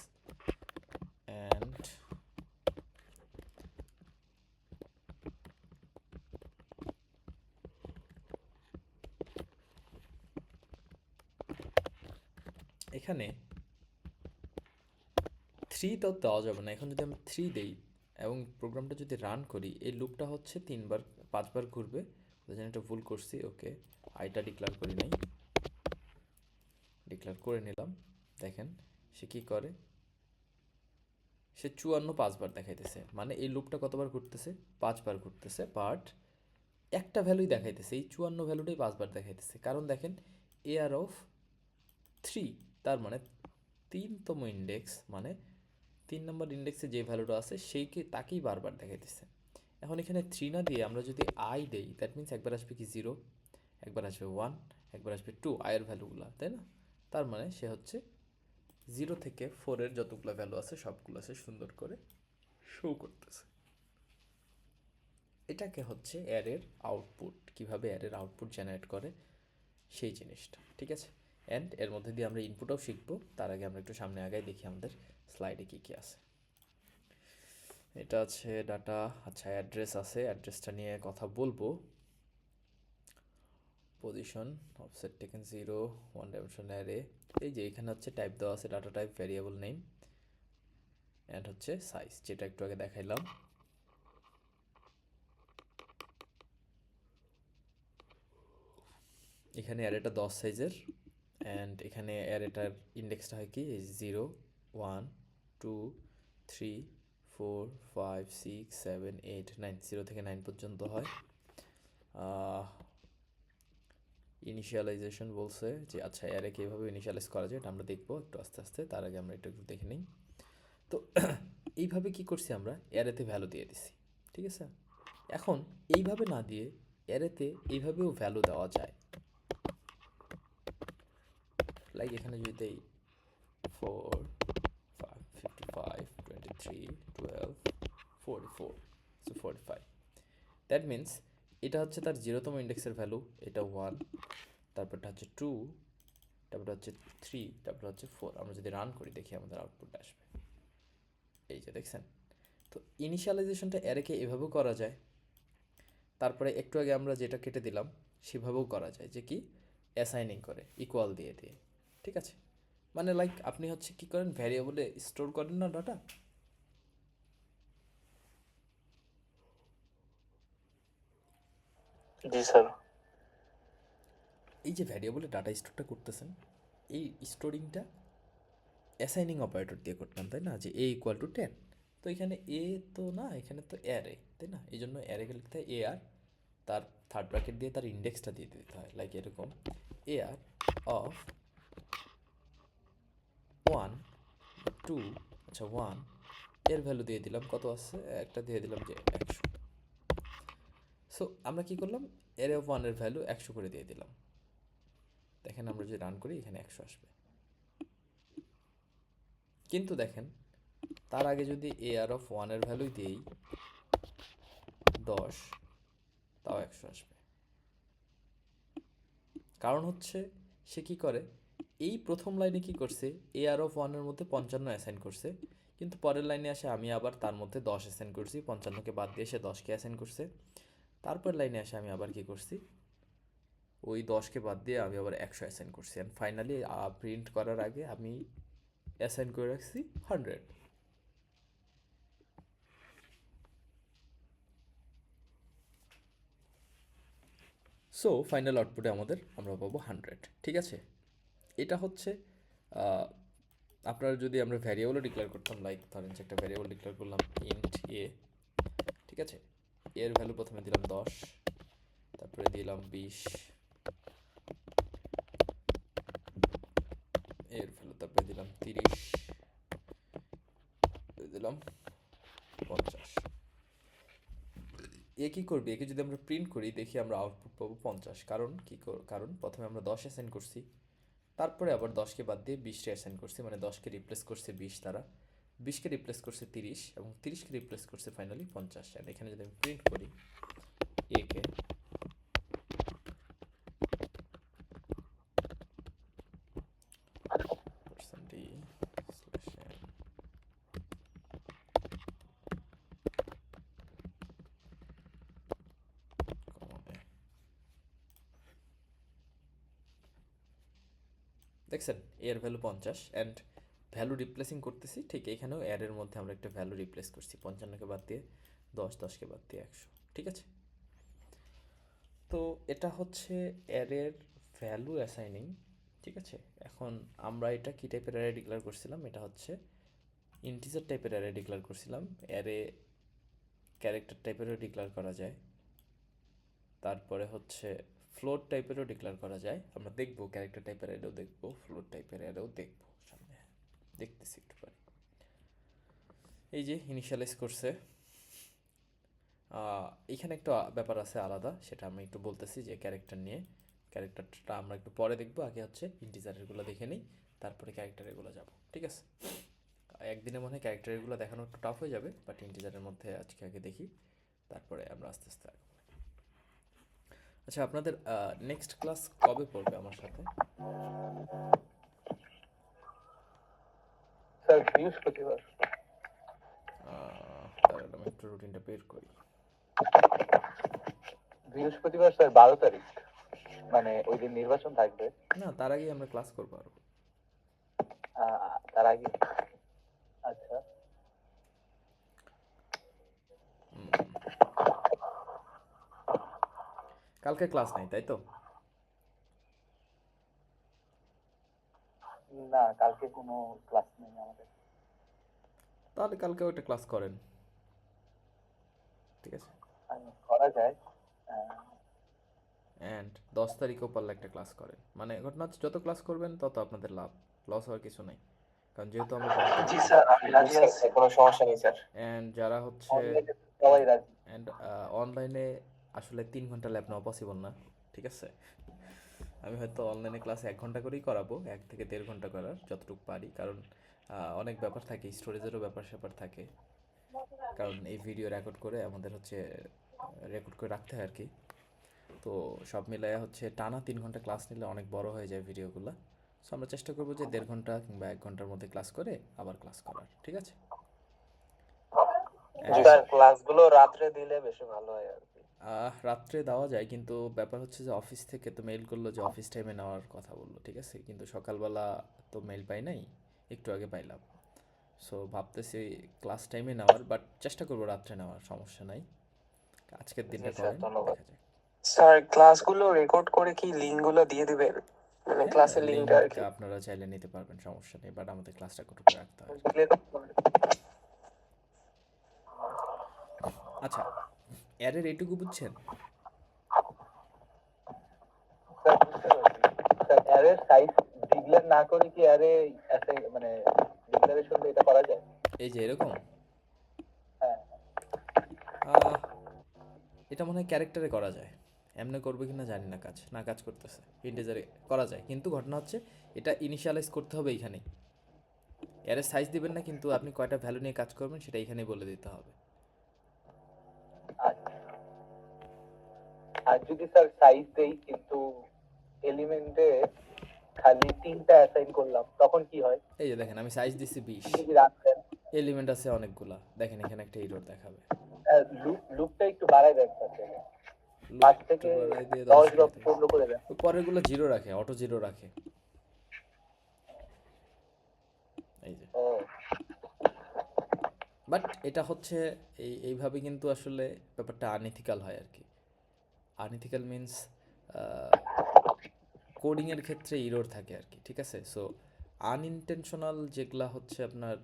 and এখানে 3 তো দেওয়া যাবে না। এখন যদি আমি 3 দেই এবং প্রোগ্রামটা যদি রান করি, এই লুপটা হচ্ছে 5বার ঘুরবে। যেন একটা ভুল করছি, ওকে, আইটা ডিক্লেয়ার করি নাই, ডিক্লেয়ার করে নিলাম। দেখেন সে কি করে, সে 54 5বার দেখাইতেছে, মানে এই লুপটা কতবার ঘুরতেছে? 5বার ঘুরতেছে, বাট একটা ভ্যালুই দেখাইতেছে, এই 54 ভ্যালুটাই 5বার দেখাইতেছে। কারণ দেখেন এআর অফ 3, তার মানে 3তম ইন্ডেক্স, মানে 3 নম্বর ইন্ডেক্সে যে ভ্যালুটা আছে সেইকে তাকেই বারবার দেখাইতেছে। এখন এখানে 3 না দিয়ে আমরা যদি আই দেই, দ্যাট মিন্স একবার আসবে কি 0, একবার আসবে 1, একবার আসবে 2, আয়ের ভ্যালুগুলো, তাই না? তার মানে সে হচ্ছে 0 থেকে 4-এর যতগুলো ভ্যালু আছে সবগুলো সে সুন্দর করে শো করতেছে। এটাকে হচ্ছে অ্যারের আউটপুট, কিভাবে অ্যারের আউটপুট জেনারেট করে সেই জিনিসটা, ঠিক আছে? অ্যান্ড এর মধ্যে দিয়ে আমরা ইনপুটও শিখবো। তার আগে আমরা একটু সামনে আগাই, দেখি আমাদের স্লাইডে কী কী আছে। এটা আছে ডাটা, আচ্ছা অ্যাড্রেস আছে, অ্যাড্রেসটা নিয়ে কথা বলবো। Position, offset taken 0, 1 dimension array. এই যে এখানে হচ্ছে টাইপ দেওয়া আছে, data type, variable name, and হচ্ছে সাইজ, যেটা একটু আগে দেখাইলাম। এখানে অ্যারেটা 10 সাইজের, অ্যান্ড এখানে অ্যারেটার ইন্ডেক্সটা হয় কি 0 1 2 3 4 5 6 7 8 9, 0 থেকে 9 পর্যন্ত হয়। ইনিশিয়ালাইজেশন বলছে যে আচ্ছা অ্যারে কীভাবে ইনিশিয়ালাইজ করা যায়, এটা আমরা দেখবো একটু আস্তে আস্তে। তার আগে আমরা একটু দেখে নিই। তো এইভাবে কি করছি, আমরা অ্যারেতে ভ্যালু দিয়ে দিছি, ঠিক আছে? এখন এইভাবে না দিয়ে অ্যারেতে এইভাবেও ভ্যালু দেওয়া যায়। লাইক এখানে যদি দেই 4 5 55 23 12 44, সো 45, দ্যাট মিন্স এটা হচ্ছে তার 0তম ইন্ডেক্সের ভ্যালু, এটা 1, তারপরটা হচ্ছে 2, তারপরে হচ্ছে 3, তারপরে হচ্ছে 4। আমরা যদি রান করি দেখি আমাদের আউটপুট আসবে, এই যে দেখছেন। তো ইনিশিয়ালাইজেশনটা অ্যারেকে এভাবেও করা যায়। তারপরে একটু আগে আমরা যেটা কেটে দিলাম সেভাবেও করা যায়, যে কি অ্যাসাইনিং করে ইকুয়াল দিয়ে দিয়ে, ঠিক আছে? মানে লাইক আপনি হচ্ছে কি করেন, ভ্যারিয়েবলে স্টোর করেন না ডাটা, জি স্যার। এই যে ভ্যারিয়েবলে ডাটা স্টোরটা করতেছেন, এই স্টোরিংটা অ্যাসাইনিং অপারেটর দিয়ে করতাম, তাই না? যে A = 10, তো এখানে এ তো না, এখানে তো অ্যারে, তাই না? এই জন্য অ্যারেকে লিখতে হয় এ আর, তার থার্ড ব্র্যাকেট দিয়ে তার ইন্ডেক্সটা দিয়ে দিতে হয়, লাইক এরকম এ আর অফ 1 2, আচ্ছা 1 এর ভ্যালু দিয়ে দিলাম, কত আছে একটা দিয়ে দিলাম যে 100। সো আমরা কি করলাম, অ্যারে অফ 1 এর ভ্যালু 100 করে দিয়ে দিলাম। দেখেন আমরা যদি রান করি এখানে 100 আসবে। কিন্তু দেখেন তার আগে যদি এ আর অফ 1 এর ভ্যালু দিই 10, তাও 100 আসবে। কারণ হচ্ছে সে কি করে, এই প্রথম লাইনে কি করছে, এ আর অফ 1 এর মধ্যে 55 অ্যাসাইন করছে, কিন্তু পরের লাইনে আসে আমি আবার তার মধ্যে 10 অ্যাসাইন করছি, 55কে বাদ দিয়ে সে 10কে অ্যাসাইন করছে। তারপর লাইনে আসে আমি আবার কি করছি, ওই 10কে বাদ দিয়ে আমি আবার 100 অ্যাসাইন করছি, অ্যান্ড ফাইনালি প্রিন্ট করার আগে আমি অ্যাসাইন করে রাখছি 100। সো ফাইনাল আউটপুটে আমরা পাবো 100, ঠিক আছে? এটা হচ্ছে আপনারা যদি আমরা ভ্যারিয়েবলও ডিক্লেয়ার করতাম, লাইক ধরেন যে একটা ভ্যারিয়েবল ডিক্লেয়ার করলাম ইন্ট এ, ঠিক আছে, এর ভ্যালু প্রথমে দিলাম 10, তারপরে দিলাম 20, এর ভ্যালু তারপরে দিলাম 30, দিলাম 50। এ কি করবে, একে যদি আমরা প্রিন্ট করি দেখি আমরা আউটপুট পাবো 50। কারণ কি কারণ প্রথমে আমরা 10 অ্যাসাইন করছি, তারপরে আবার 10কে বাদ দিয়ে 20টা অ্যাসাইন করছি, মানে 10কে রিপ্লেস করছে 20 দ্বারা, 20কে রিপ্লেস করছে 30 এবং 30কে রিপ্লেস করছে ফাইনালি 50। আর এখানে যদি আমি প্রিন্ট করি একে, দেখছেন এর ভ্যালু 50 অ্যান্ড ভ্যালু রিপ্লেসিং করতেছি, ঠিক এখানেও এর মধ্যে আমরা একটা ভ্যালু রিপ্লেস করছি, 55কে বাদ দিয়ে 10, 10কে বাদ দিয়ে 100, ঠিক আছে। তো এটা হচ্ছে অ্যারের ভ্যালু অ্যাসাইনিং, ঠিক আছে। এখন আমরা এটা কি টাইপের অ্যারে ডিক্লেয়ার করছিলাম, এটা হচ্ছে ইন্টিজার টাইপের অ্যারে ডিক্লেয়ার করছিলাম। অ্যারে ক্যারেক্টার টাইপেরও ডিক্লেয়ার করা যায়, তারপরে হচ্ছে ফ্লোট টাইপেরও ডিক্লেয়ার করা যায়। আমরা দেখবো ক্যারেক্টার টাইপের অ্যারেও দেখবো, ফ্লোট টাইপের অ্যারেও দেখবো সামনে, দেখতেছি একটু পরে। এই যে ইনিশিয়ালাইজ করছে, এখানে একটা ব্যাপার আছে আলাদা, সেটা আমি একটু বলতেছি যে ক্যারেক্টার নিয়ে। ক্যারেক্টারটা আমরা একটু পরে দেখবো, আগে হচ্ছে ইন্টিজারেরগুলো দেখে নিই, তারপরে ক্যারেক্টারেরগুলো যাব, ঠিক আছে। একদিনে মনে হয় ক্যারেক্টারেরগুলো দেখানো একটু টাফ হয়ে যাবে, বাট ইন্টিজারের মধ্যে আজকে আগে দেখি, তারপরে আমরা আস্তে আস্তে আগাবো। আচ্ছা, আপনাদের নেক্সট ক্লাস কবে পড়বে আমার সাথে? স্যার বৃহস্পতিবার। তাহলে আমি একটু রুটিনটা বের করি। বৃহস্পতিবার স্যার 12 তারিখ, মানে ওই দিন নির্বাচন থাকবে। না, তার আগে আমরা ক্লাস করবো আরো। তার আগে? আচ্ছা। কালকে ক্লাস নাই তাই তো? না, কালকে কোনো ক্লাস নেই আমাদের। তাহলে কালকে ওইটা ক্লাস করেন, ঠিক আছে। করা যায়। অ্যান্ড 10 তারিখেও পারলে একটা ক্লাস করেন, মানে ঘটনা হচ্ছে যত ক্লাস করবেন তত আপনাদের লাভ, লস হওয়ার কিছু নাই। কারণ যেহেতু আমরা জি স্যার, আমি রাজি আছি, কোনো সমস্যা নেই স্যার। অ্যান্ড যারা হচ্ছে অনলাইনে সবাই রাজি। অ্যান্ড অনলাইনে আসলে 3 ঘন্টা ল্যাব নেওয়া পসিবল না, ঠিক আছে। আমি হয়তো অনলাইনে ক্লাস 1 ঘন্টা করেই করাবো, 1 থেকে 1.5 ঘন্টা করার যতটুকু পারি, কারণ অনেক ব্যাপার থাকে, স্টোরেজেরও ব্যাপার স্যাপার থাকে, কারণ এই ভিডিও রেকর্ড করে আমাদের হচ্ছে রেকর্ড করে রাখতে হয় আর কি। তো সব মিলায়া হচ্ছে টানা 3 ঘন্টা ক্লাস নিলে অনেক বড় হয়ে যায় ভিডিওগুলো। সো আমরা চেষ্টা করবো যে 1.5 ঘন্টা কিংবা 1 ঘন্টার মধ্যে ক্লাস করে আবার ক্লাস করার, ঠিক আছে। জি স্যার, ক্লাসগুলো রাত্রে দিলে বেশি ভালো হয় আর কি। রাত্রে দেওয়া যায়, কিন্তু ব্যাপার হচ্ছে যে অফিস থেকে তো মেইল করলো যে অফিস টাইমে নেওয়ার কথা বললো, ঠিক আছে, কিন্তু সকালবেলা তো মেইল পাই নাই, একটু আগে পাইলাম। সো ভাবতেছি ক্লাস টাইমে নেওয়ার, বাট চেষ্টা করবো রাত্রে নেওয়ার, সমস্যা নাই। আজকের দিনটা জি স্যার, করেন, ধন্যবাদ। দেখা যাক। স্যার, ক্লাসগুলো রেকর্ড করে কি লিঙ্কগুলো দিয়ে দিবেন, মানে ক্লাসের লিঙ্কটা আর লিঙ্ক কি? আপনারা চাইলে নিতে পারবেন, সমস্যা নেই, বাট আমাদের ক্লাসটা কটুকু করে রাখতে হয়। আচ্ছা, অ্যারের এইটুকু বুঝছেন? স্যার বুঝতে পারছি। স্যার অ্যারে সাইজ ডিক্লেয়ার না করে কি অ্যারে মানে ডিক্লারেশন দিয়ে এটা করা যায়? এই যে এরকম হ্যাঁ। এটা মনে হয় ক্যারেক্টারে করা যায়, এমনি করবে কিনা জানি না, কাজ করতেছে, ইন্টিজারে করা যায়, কিন্তু ঘটনা হচ্ছে এটা ইনিশিয়ালাইজ করতে হবে এইখানেই। অ্যারে সাইজ দিবেন না, কিন্তু আপনি কয়টা ভ্যালু নিয়ে কাজ করবেন সেটা এখানেই বলে দিতে হবে। আচ্ছা। আর যদি স্যার সাইজ দেই কিন্তু এলিমেন্টে খালি 3টা অ্যাসাইন করলাম, তখন কি হয়? এই যে দেখেন আমি সাইজ দিচ্ছি 20, যদি রাখতেন এলিমেন্ট আছে অনেকগুলা, দেখেন এখানে একটা এরর দেখাবে। লুপটা একটু বাড়ায় দেন স্যার, 5 থেকে 10 বা 15 করে দেন। পরেরগুলো জিরো রাখে, অটো জিরো রাখে, এই যে। ও বাট এটা হচ্ছে এইভাবে কিন্তু আসলে ব্যাপারটা আনইথিক্যাল হয় আর কি। আনইথিক্যাল মিনস কোডিংয়ের ক্ষেত্রে ইরোর থাকে আর কি, ঠিক আছে। সো আনইনটেনশনাল যেগুলা হচ্ছে আপনার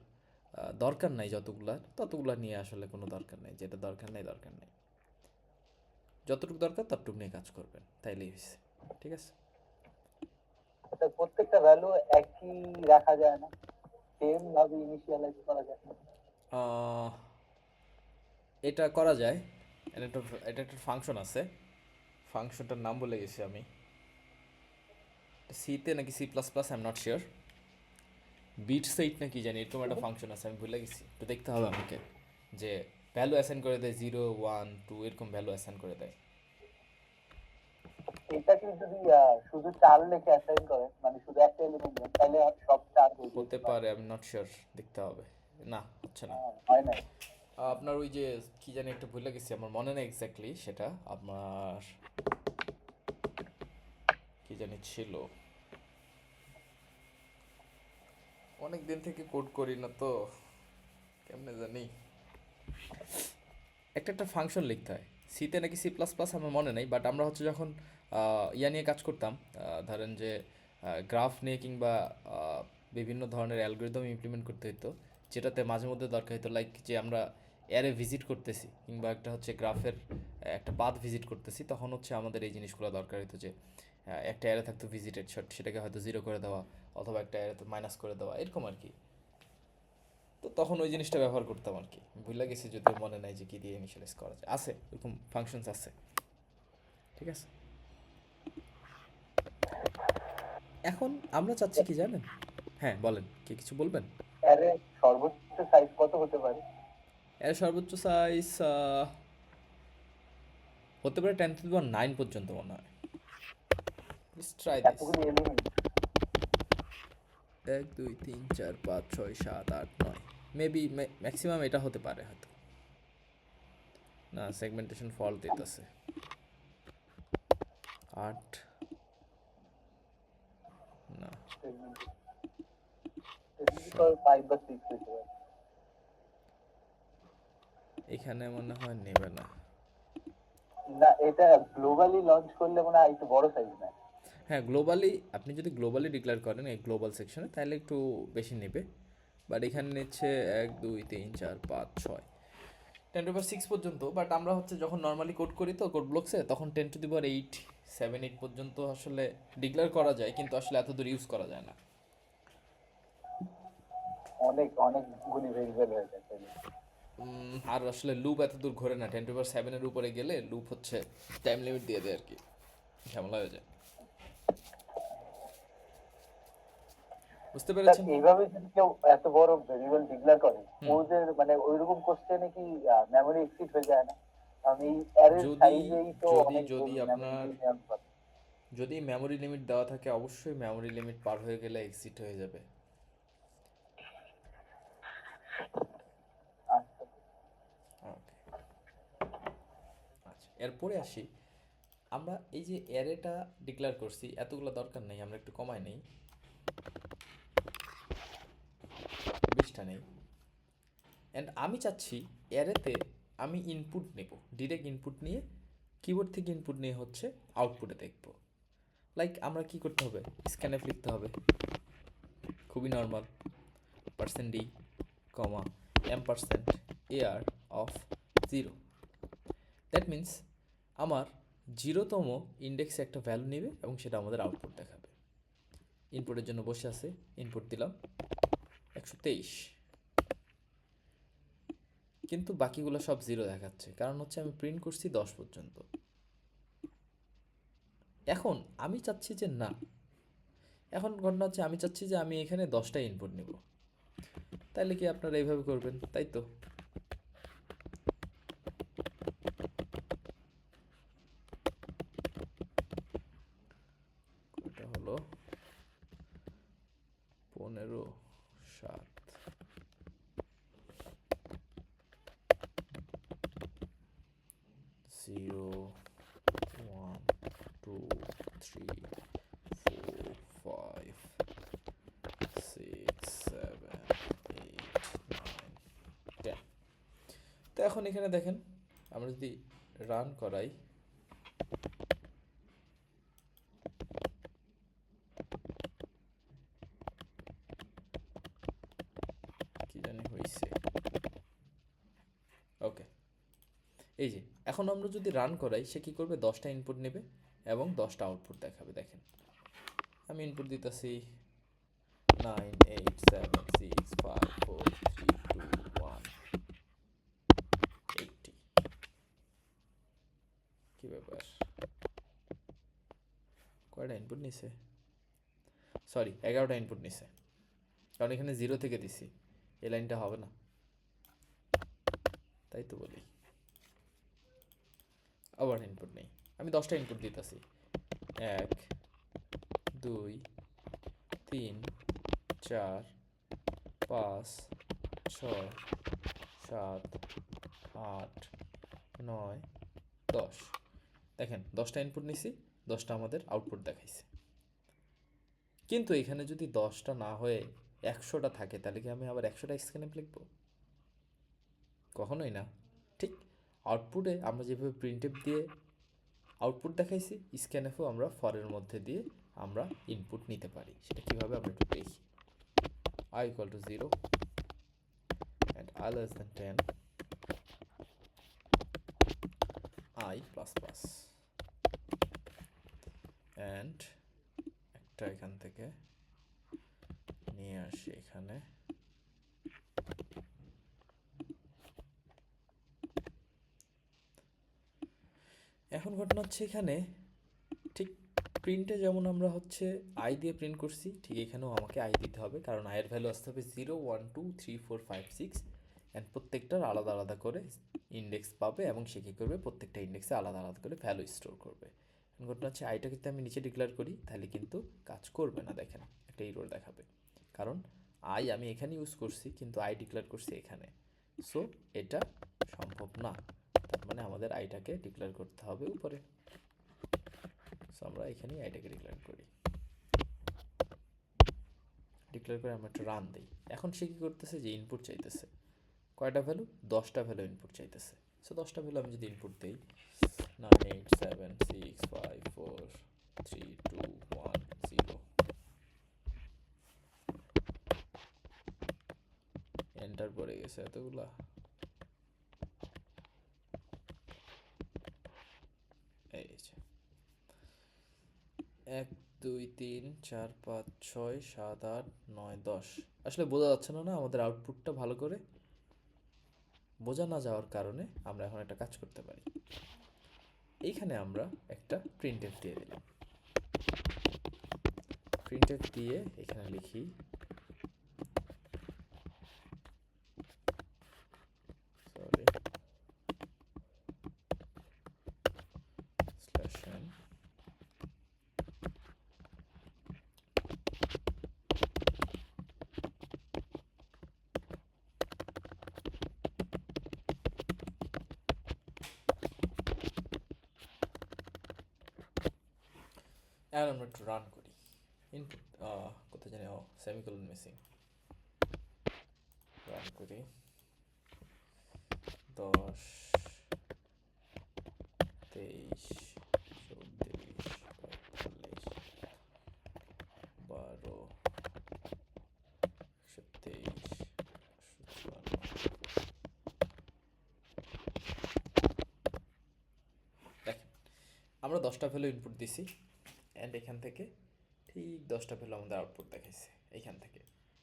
দরকার নাই যতগুলা, ততগুলা নিয়ে আসলে কোনো দরকার নাই। যেটা দরকার নাই দরকার নাই, যতটুকু দরকার ততটুকু নিয়ে কাজ করবেন, তাইলেই হয়েছে। ঠিক আছে। স্যার প্রত্যেকটা ভ্যালু একই রাখা যায় না, সেম ভাবে ইনিশিয়ালাইজ করা যায় না? আহ, এটা করা যায়। এটা একটা ফাংশন আছে, ফাংশনটার নাম বলে গেছি আমি, সিতে নাকি C plus plus, I am not sure, bit set নাকি জানি, এরকম একটা ফাংশন আছে, আমি ভুলে গেছি, তো দেখতে হবে আমাকে, যে ভ্যালু অ্যাসাইন করে দেয় 0 1 2 এরকম ভ্যালু অ্যাসাইন করে দেয়। এটাকে যদি শুধু 4 লিখে অ্যাসাইন করেন, মানে শুধু একটা এলিমেন্ট দেন, তাহলে আর সব 4 হয়ে হতে যেতে পারে। পারে, আমি নট শিওর, দেখতে হবে। না, হচ্ছে না। হয় না। আপনার ওই যে কি জানি একটা ভুলে গেছি, আমার মনে নেই এক্স্যাক্টলি সেটা, আপনার কি জানি ছিল, অনেক দিন থেকে কোড করি না তো, কেমনে জানি, একটা ফাংশন লিখতে হয় সিতে নাকি সি প্লাস প্লাস, আমার মনে নেই, বাট আমরা হচ্ছে যখন ইয়া নিয়ে কাজ করতাম, ধরেন যে গ্রাফ নিয়ে কিংবা বিভিন্ন ধরনের অ্যালগরিদম ইমপ্লিমেন্ট করতে হতো, যেটাতে মাঝে মধ্যে দরকার হতো, লাইক যে আমরা অ্যারে ভিজিট করতেছি কিংবা একটা হচ্ছে গ্রাফের একটা পাথ ভিজিট করতেছি, তখন হচ্ছে আমাদের এই জিনিসগুলো দরকার হতো, যে একটা অ্যারে থাকতো ভিজিটেড শট, সেটাকে হয়তো 0 করে দেওয়া, অথবা একটা অ্যারে মাইনাস করে দেওয়া, এরকম আর কি। তো তখন ওই জিনিসটা ব্যবহার করতাম আর কি, ভুলে গেছি, যদিও মনে নাই যে কি দিয়ে ইনিশিয়ালাইজ করা যায়, আছে এরকম ফাংশনস আছে। ঠিক আছে। এখন আমরা চাচ্ছি কি জানেন? হ্যাঁ বলেন, কি কিছু বলবেন? অ্যারে সর্বোচ্চ সাইজ কত হতে পারে? এর সর্বোচ্চ সাইজ হতে পারে 10⁹ পর্যন্ত মনে হয়। Try this. এতগুলি এলিমেন্ট? 1 2 3 4 5 6 7 8 9, মেবি ম্যাক্সিমাম এটা হতে পারে হয়তো। না, সেগমেন্টেশন ফল্ট দিতেছে। 8, না, 5 বা 6 হতে পারে। এখানে মনে হয় নেবে না। না, এটা গ্লোবালি লঞ্চ করলে মনে হয় একটু বড় সাইজ না? হ্যাঁ, গ্লোবালি, আপনি যদি গ্লোবালি ডিক্লেয়ার করেন এই গ্লোবাল সেকশনে, তাহলে একটু বেশি নেবে, বাট এখানে নিচ্ছে 1 2 3 4 5 6, 10⁶ পর্যন্ত। বাট আমরা হচ্ছে যখন নর্মালি কোড করি তো কোড ব্লকসে, তখন 10⁸ 7 8 পর্যন্ত আসলে ডিক্লেয়ার করা যায়, কিন্তু আসলে এত দূর ইউজ করা যায় না। অনেক অনেকগুলি ভেরিয়েবল হয়ে যায় তাহলে। আর আসলে লুপ এত দূর ঘোরে না, 10⁻7 এর উপরে গেলে লুপ হচ্ছে টাইম লিমিট দিয়ে দেয় আর কি, ঝামেলা হয়ে যায়। বুঝতে স্যার পেরেছেন? এইভাবে যদি কেউ এত বড় ভেরিয়েবল ডিক্লেয়ার করে, ওদের মানে ওইরকম কোশ্চেনে কি মেমোরি এক্সিড হয়ে যায় না? কারণ এই অ্যারের যদি সাইজেই তো যদি অনেক যদি মেমোরি আপনার নেওয়া কথা। যদি মেমোরি লিমিট দেওয়া থাকে, অবশ্যই মেমোরি লিমিট পার হয়ে গেলে এক্সিট হয়ে যাবে। আচ্ছা। ওকে, আচ্ছা, এরপরে আসি, আমরা এই যে অ্যারেটা ডিক্লেয়ার করছি, এতগুলো দরকার নেই, আমরা একটু কমাই নেই, 20টা নেই। অ্যান্ড আমি চাচ্ছি অ্যারেতে আমি ইনপুট নেব, ডিরেক্ট ইনপুট নিয়ে, কিবোর্ড থেকে ইনপুট নিয়ে হচ্ছে আউটপুটে দেখব। লাইক আমরা কি করতে হবে, স্ক্যানএফ লিখতে হবে, খুবই normal, %d, $, of 0। That means আমার 0তম ইন্ডেক্সে একটা ভ্যালু নেবে এবং সেটা আমাদের আউটপুট দেখাবে। ইনপুটের জন্য বসে আছে, ইনপুট দিলাম 123, কিন্তু বাকিগুলো সব 0 দেখাচ্ছে, কারণ হচ্ছে আমি প্রিন্ট করছি 10 পর্যন্ত। এখন আমি চাচ্ছি যে না, এখন ঘটনা হচ্ছে আমি চাচ্ছি যে আমি এখানে 10টা ইনপুট নেব, তাইলে কি আপনারা এইভাবে করবেন, তাই তো? এটা হলো 15 7, 0 1 2 3 4 5 6 7 8 9 10। তো এখন এখানে দেখেন, আমরা যদি রান করাই, হয়েছে। ওকে, এই যে এখন আমরা যদি রান করাই, সে কি করবে, 10টা ইনপুট নেবে এবং 10টা আউটপুট দেখাবে। দেখেন আমি ইনপুট দিতেছি 9 8 7 6 5 4 3 2 1 80। কি ব্যাপার, কয়টা ইনপুট নিছে? সরি, 11টা ইনপুট নিছে, কারণ এখানে 0 থেকে দিছি, এই লাইনটা হবে না, তাই তো বলি। আবার ইনপুট নেই, আমি 10টা ইনপুট দিতেছি, 1 2 3 4 5 6 7 8 9 10। দেখেন 10টা ইনপুট নিছি, 10টা আমাদের আউটপুট দেখাইছে। কিন্তু এখানে যদি 10টা না হয়ে 100টা থাকে, তাহলে কি আমি আবার 100টা স্ক্যানএফ লিখবো? কখনোই না। ঠিক আউটপুটে আমরা যেভাবে প্রিন্টএফ দিয়ে আউটপুট দেখাইছি, স্ক্যানএফও আমরা ফরের মধ্যে দিয়ে আমরা ইনপুট নিতে পারি। সেটা কিভাবে আমরা একটু দেখি। I equal to 0 and I less than 10, I plus plus, and একটা এখান থেকে নিয়ে আসি এখানে, এখন ঘটনা হচ্ছে এখানে ঠিক প্রিন্টে যেমন আমরা হচ্ছে আই দিয়ে প্রিন্ট করছি, ঠিক এখানেও আমাকে আই দিতে হবে, কারণ আয়ের ভ্যালু আসতে হবে 0 1 2 3 4 5 6, অ্যান্ড প্রত্যেকটার আলাদা আলাদা করে ইন্ডেক্স পাবে এবং সে কী করবে, প্রত্যেকটা ইন্ডেক্সে আলাদা আলাদা করে ভ্যালু স্টোর করবে। ঘটনা হচ্ছে আইটা কিন্তু আমি নিচে ডিক্লেয়ার করি, তাহলে কিন্তু কাজ করবে না। দেখেন একটা ইরর দেখাবে, কারণ আই আমি এখানে ইউজ করছি কিন্তু আই ডিক্লেয়ার করছি এখানে, সো এটা সম্ভব না। তার মানে আমাদের আইটাকে ডিক্লেয়ার করতে হবে উপরে। সো আমরা এখানেই আইটাকে ডিক্লেয়ার করি, ডিক্লেয়ার করে আমরা একটা রান দিই। এখন সে কী করতেছে, যে ইনপুট চাইতেছে কয়টা ভ্যালু, 10টা ভ্যালু ইনপুট চাইতেছে। সো 10টা ভ্যালু আমি যদি ইনপুট দিই 9 8 7 6 5 4 3 2 1 0, এন্টার পড়ে গেছে এতগুলা। এই যে 1 2 3 4 5 6 7 8 9 10। আসলে বোঝা যাচ্ছে না, আমাদের আউটপুটটা ভালো করে বোঝা না যাওয়ার কারণে আমরা এখন একটা কাজ করতে পারি। এইখানে আমরা একটা প্রিন্টএফ দিয়ে দিলাম, প্রিন্টএফ দিয়ে এখানে লিখি সরি স্ল্যাশ n, এখন আমরা একটু রান করি। ইনপুট কোথায় জানি, সেমিকোলন মিসিং, রান করি 10 23 34 45 12 123 দেখেন আমরা 10টা ভ্যালু ইনপুট দিছি, অ্যান্ড এখান থেকে ঠিক 10টা ভ্যালু আমাদের আউটপুট দেখাইছে এখান থেকে।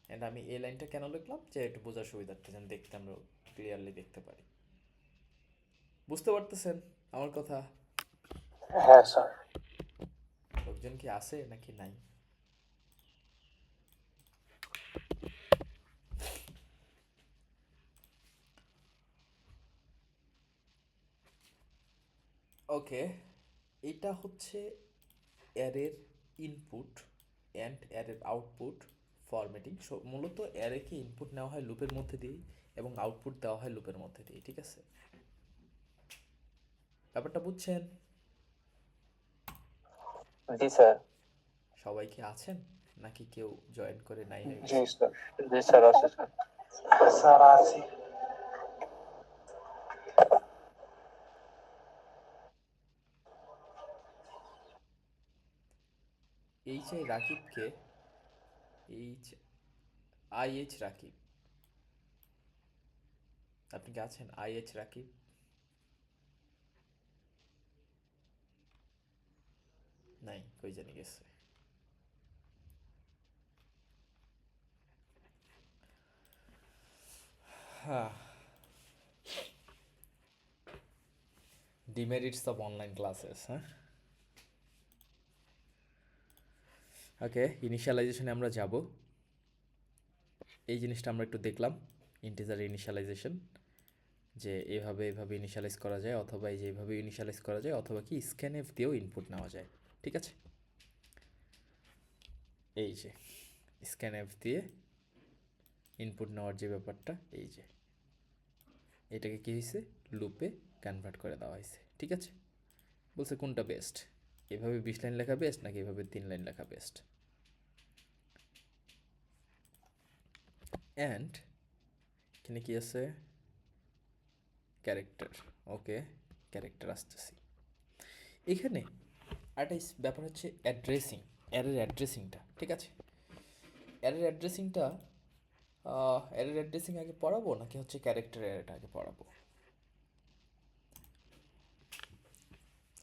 অ্যান্ড আমি এই লাইনটা কেন লিখলাম, যে একটু বোঝার সুবিধার্থে যেন দেখতে আমরা ক্লিয়ারলি দেখতে পারি। বুঝতে পারতেছেন আমার কথা? হ্যাঁ স্যার। লোকজন কি আছে নাকি নাই? ওকে, এটা হচ্ছে অ্যারের ইনপুট অ্যান্ড অ্যারের আউটপুট ফরম্যাটিং। মূলত অ্যারেকে ইনপুট নেওয়া হয় লুপের মধ্যে দিয়েই এবং আউটপুট দেওয়া হয় লুপের মধ্যে দিয়েই, ঠিক আছে? ব্যাপারটা বুঝছেন? জি স্যার। সবাই কি আছেন নাকি কেউ জয়েন করে নাই হয়ে জি গেছে? স্যার। জি স্যার, আছে স্যার। স্যার আছি। রাকিবকে, এইচ আই এইচ রাকিব, আপনি কি আছেন? IH রাকিব? নাই, কই জানি গেছে। হ্যাঁ, ডিমেরিটস অফ অনলাইন ক্লাসেস। হ্যাঁ, ওকে, ইনিশিয়ালাইজেশনে আমরা যাব। এই জিনিসটা আমরা একটু দেখলাম, ইন্টিজার ইনিশিয়ালাইজেশন, যে এভাবে এভাবে ইনিশিয়ালাইজ করা যায়, অথবা এই যে এইভাবে ইনিশিয়ালাইজ করা যায়, অথবা কি স্ক্যানএফ দিয়েও ইনপুট নেওয়া যায়। ঠিক আছে, এই যে স্ক্যানএফ দিয়ে ইনপুট নেওয়ার যে ব্যাপারটা, এই যে এটাকে কী হয়েছে, লুপে কনভার্ট করে দেওয়া হয়েছে। ঠিক আছে, বলছে কোনটা বেস্ট, এভাবে 20 লাইন লেখা বেস্ট নাকি এভাবে 3 লাইন লেখা বেস্ট। অ্যান্ড এখানে কি আছে, ক্যারেক্টার। ওকে, ক্যারেক্টার আসতেছি। এখানে একটা ব্যাপার হচ্ছে অ্যাড্রেসিং, অ্যারের অ্যাড্রেসিংটা। ঠিক আছে, অ্যারের অ্যাড্রেসিংটা, অ্যারের অ্যাড্রেসিং আগে পড়াবো নাকি হচ্ছে ক্যারেক্টার অ্যারেটা আগে পড়াবো?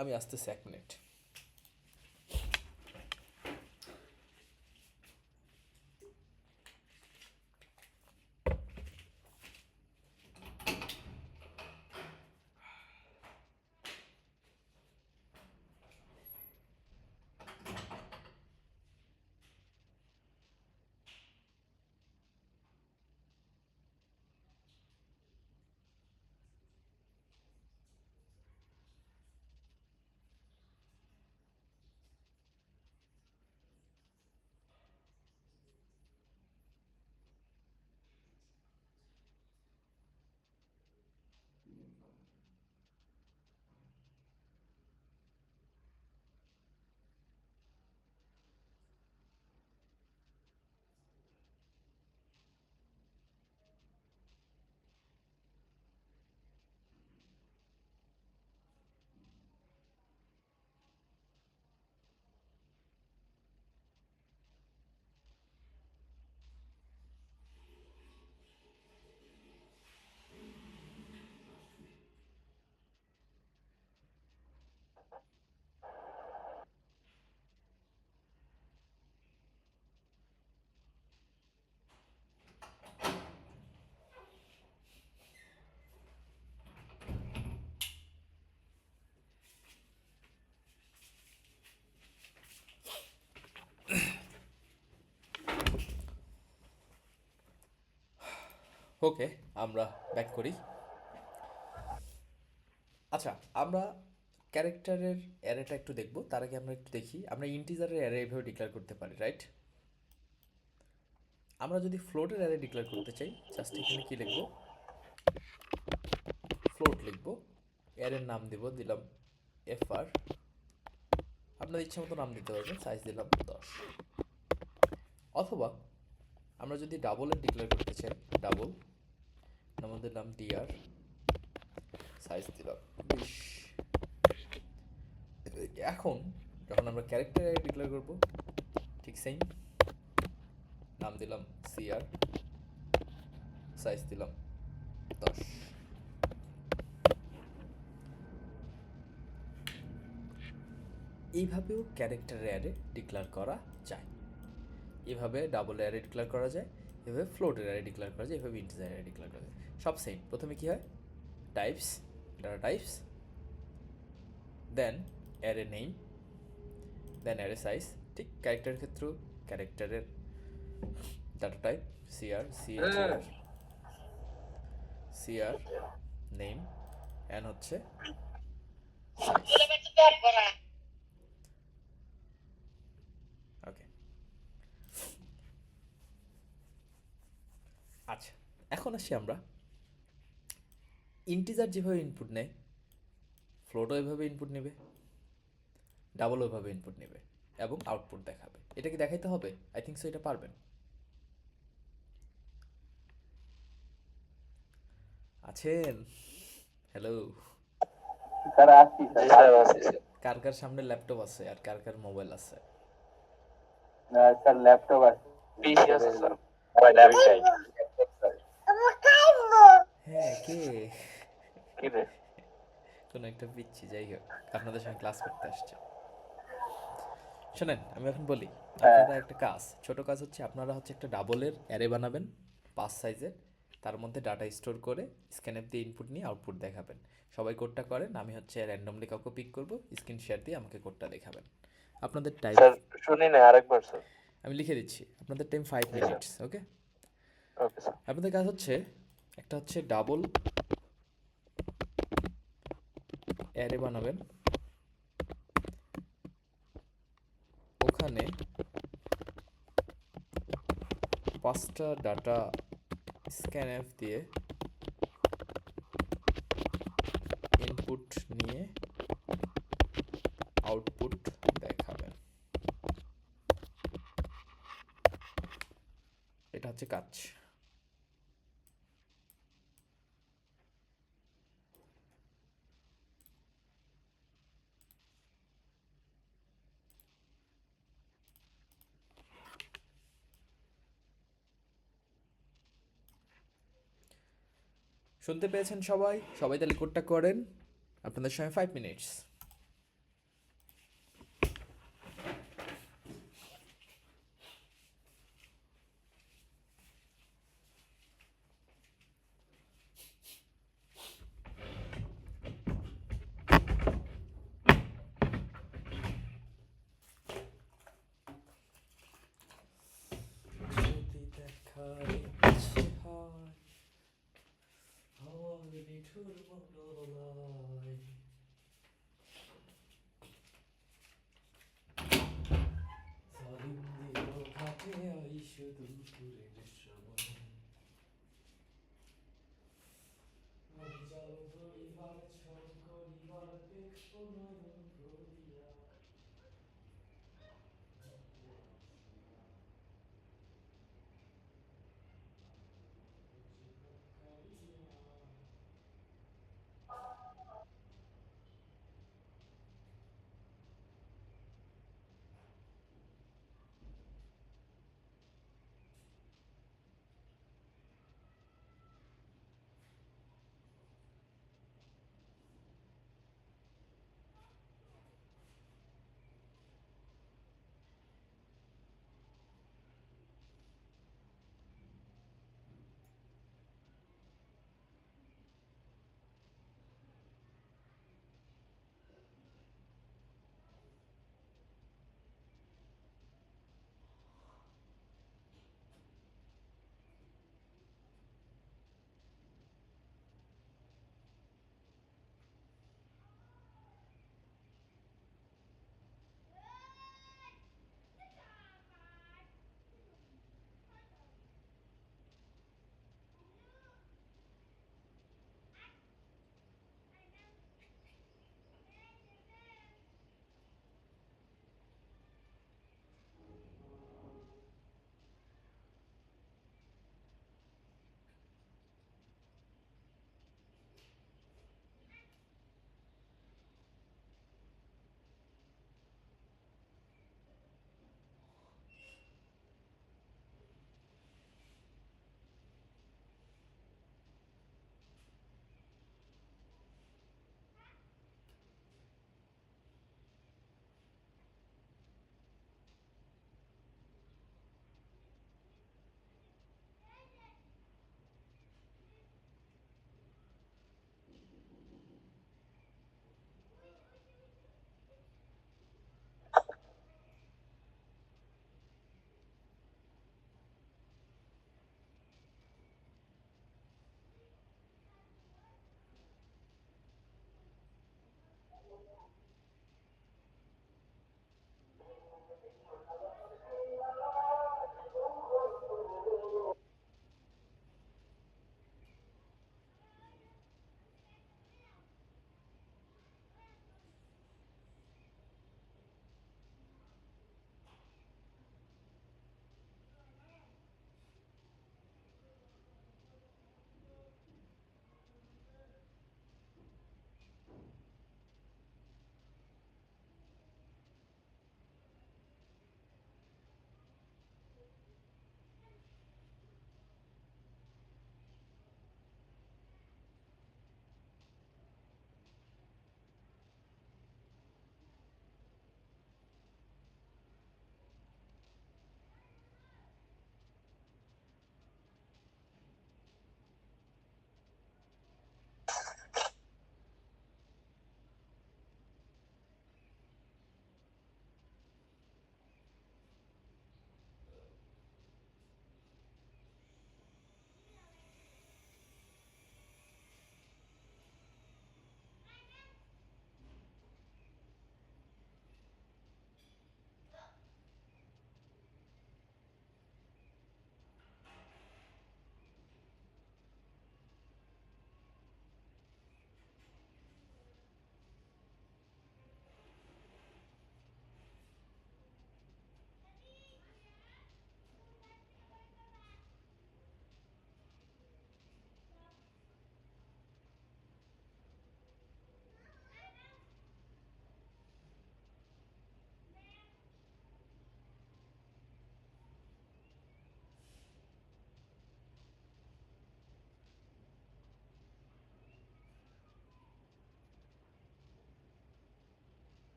আমি আসতেছি 1 মিনিট। ওকে, আমরা ব্যাক করি। আচ্ছা, আমরা ক্যারেক্টারের অ্যারেটা একটু দেখব, তার আগে আমরা একটু দেখি আমরা ইন্টিজারের অ্যারে এভাবে ডিক্লেয়ার করতে পারি, রাইট? আমরা যদি ফ্লোটের অ্যারে ডিক্লেয়ার করতে চাই, জাস্ট এখানে কি লিখব, ফ্লোট লিখব, অ্যারের নাম দেব, দিলাম FR, আপনার ইচ্ছা মতো নাম দিতে পারবেন, সাইজ দিলাম 10। অথবা আমরা যদি ডাবলের ডিক্লেয়ার করতে চাই, ডাবল নাম দিলাম DR, সাইজ দিলাম 20। এখন যখন আমরা ক্যারেক্টার অ্যারে ডিক্লেয়ার করব, ঠিক সেম নাম দিলাম CR, সাইজ দিলাম 10। এইভাবেও ক্যারেক্টার অ্যারে ডিক্লেয়ার করা যায়, এভাবে ডাবল অ্যারে ডিক্লেয়ার করা যায়, এভাবে ফ্লোটের অ্যারে ডিক্লেয়ার করা যায়, এভাবে ইন্টিজার অ্যারে ডিক্লেয়ার করা যায়। সব সেম। প্রথমে কি হয়, টাইপস, ডাটা টাইপস, দেন অ্যারে নেম, দেন অ্যারে সাইজ। ঠিক ক্যারেক্টারের ক্ষেত্রেও ক্যারেক্টারের data type CR name, an হচ্ছে ওকে। আচ্ছা, এখন আসি আমরা ইন্টিজার যেভাবে ইনপুট নেয়, ফ্লোটও এভাবে ইনপুট নেবে, ডাবল ওইভাবে ইনপুট নেবে এবং আউটপুট দেখাবে। এটা কি দেখাইতে হবে? আই থিঙ্ক সো, এটা পারবেন। আছেন? হ্যালো। স্যার আসছি স্যার। কার কার সামনে ল্যাপটপ আছে আর কার কার মোবাইল আছে? স্যার ল্যাপটপ আছে, পিসি আছে স্যার। হ্যাঁ, কে? কি রে? কোনো একটা পিচ্ছি, যাই হোক, আপনাদের সঙ্গে ক্লাস করতে আসছে। শোনেন, আমি এখন বলি, হ্যাঁ, আপনারা একটা কাজ, ছোট কাজ হচ্ছে, আপনারা হচ্ছে একটা ডাবলের অ্যারে বানাবেন 5 সাইজের, তার মধ্যে ডাটা স্টোর করে স্ক্যানএপ দিয়ে ইনপুট নিয়ে আউটপুট দেখাবেন। সবাই কোডটা করেন, আমি হচ্ছে র্যান্ডমলি কাউকে পিক করব, স্ক্রিন শেয়ার দিয়ে আমাকে কোডটা দেখাবেন। আপনাদের টাইম, স্যার শুনি না, আরেকবার স্যার। আমি লিখে দিচ্ছি, আপনাদের টাইম 5 জি sir. Minutes okay? Okay sir. আপনাদের কাজ হচ্ছে, একটা হচ্ছে ডাবল অ্যারে বানাবেন, ওখানে 5টা ডাটা স্ক্যানএফ দিয়ে ইনপুট নিয়ে আউটপুট দেখাবেন। এটা হচ্ছে কাজ। শুনতে পেয়েছেন সবাই? সবাই তাহলে কোডটা করেন, আপনাদের সময় 5 মিনিটস। যদি দেখার ইচ্ছে হয় আমার নিঠুর মনোলয়, জালিম দিল ঘাটে আইস দুপুরের সময়, আমি জাল ধরিবার ছল করিবার দেখো নয়ন ভরিয়া।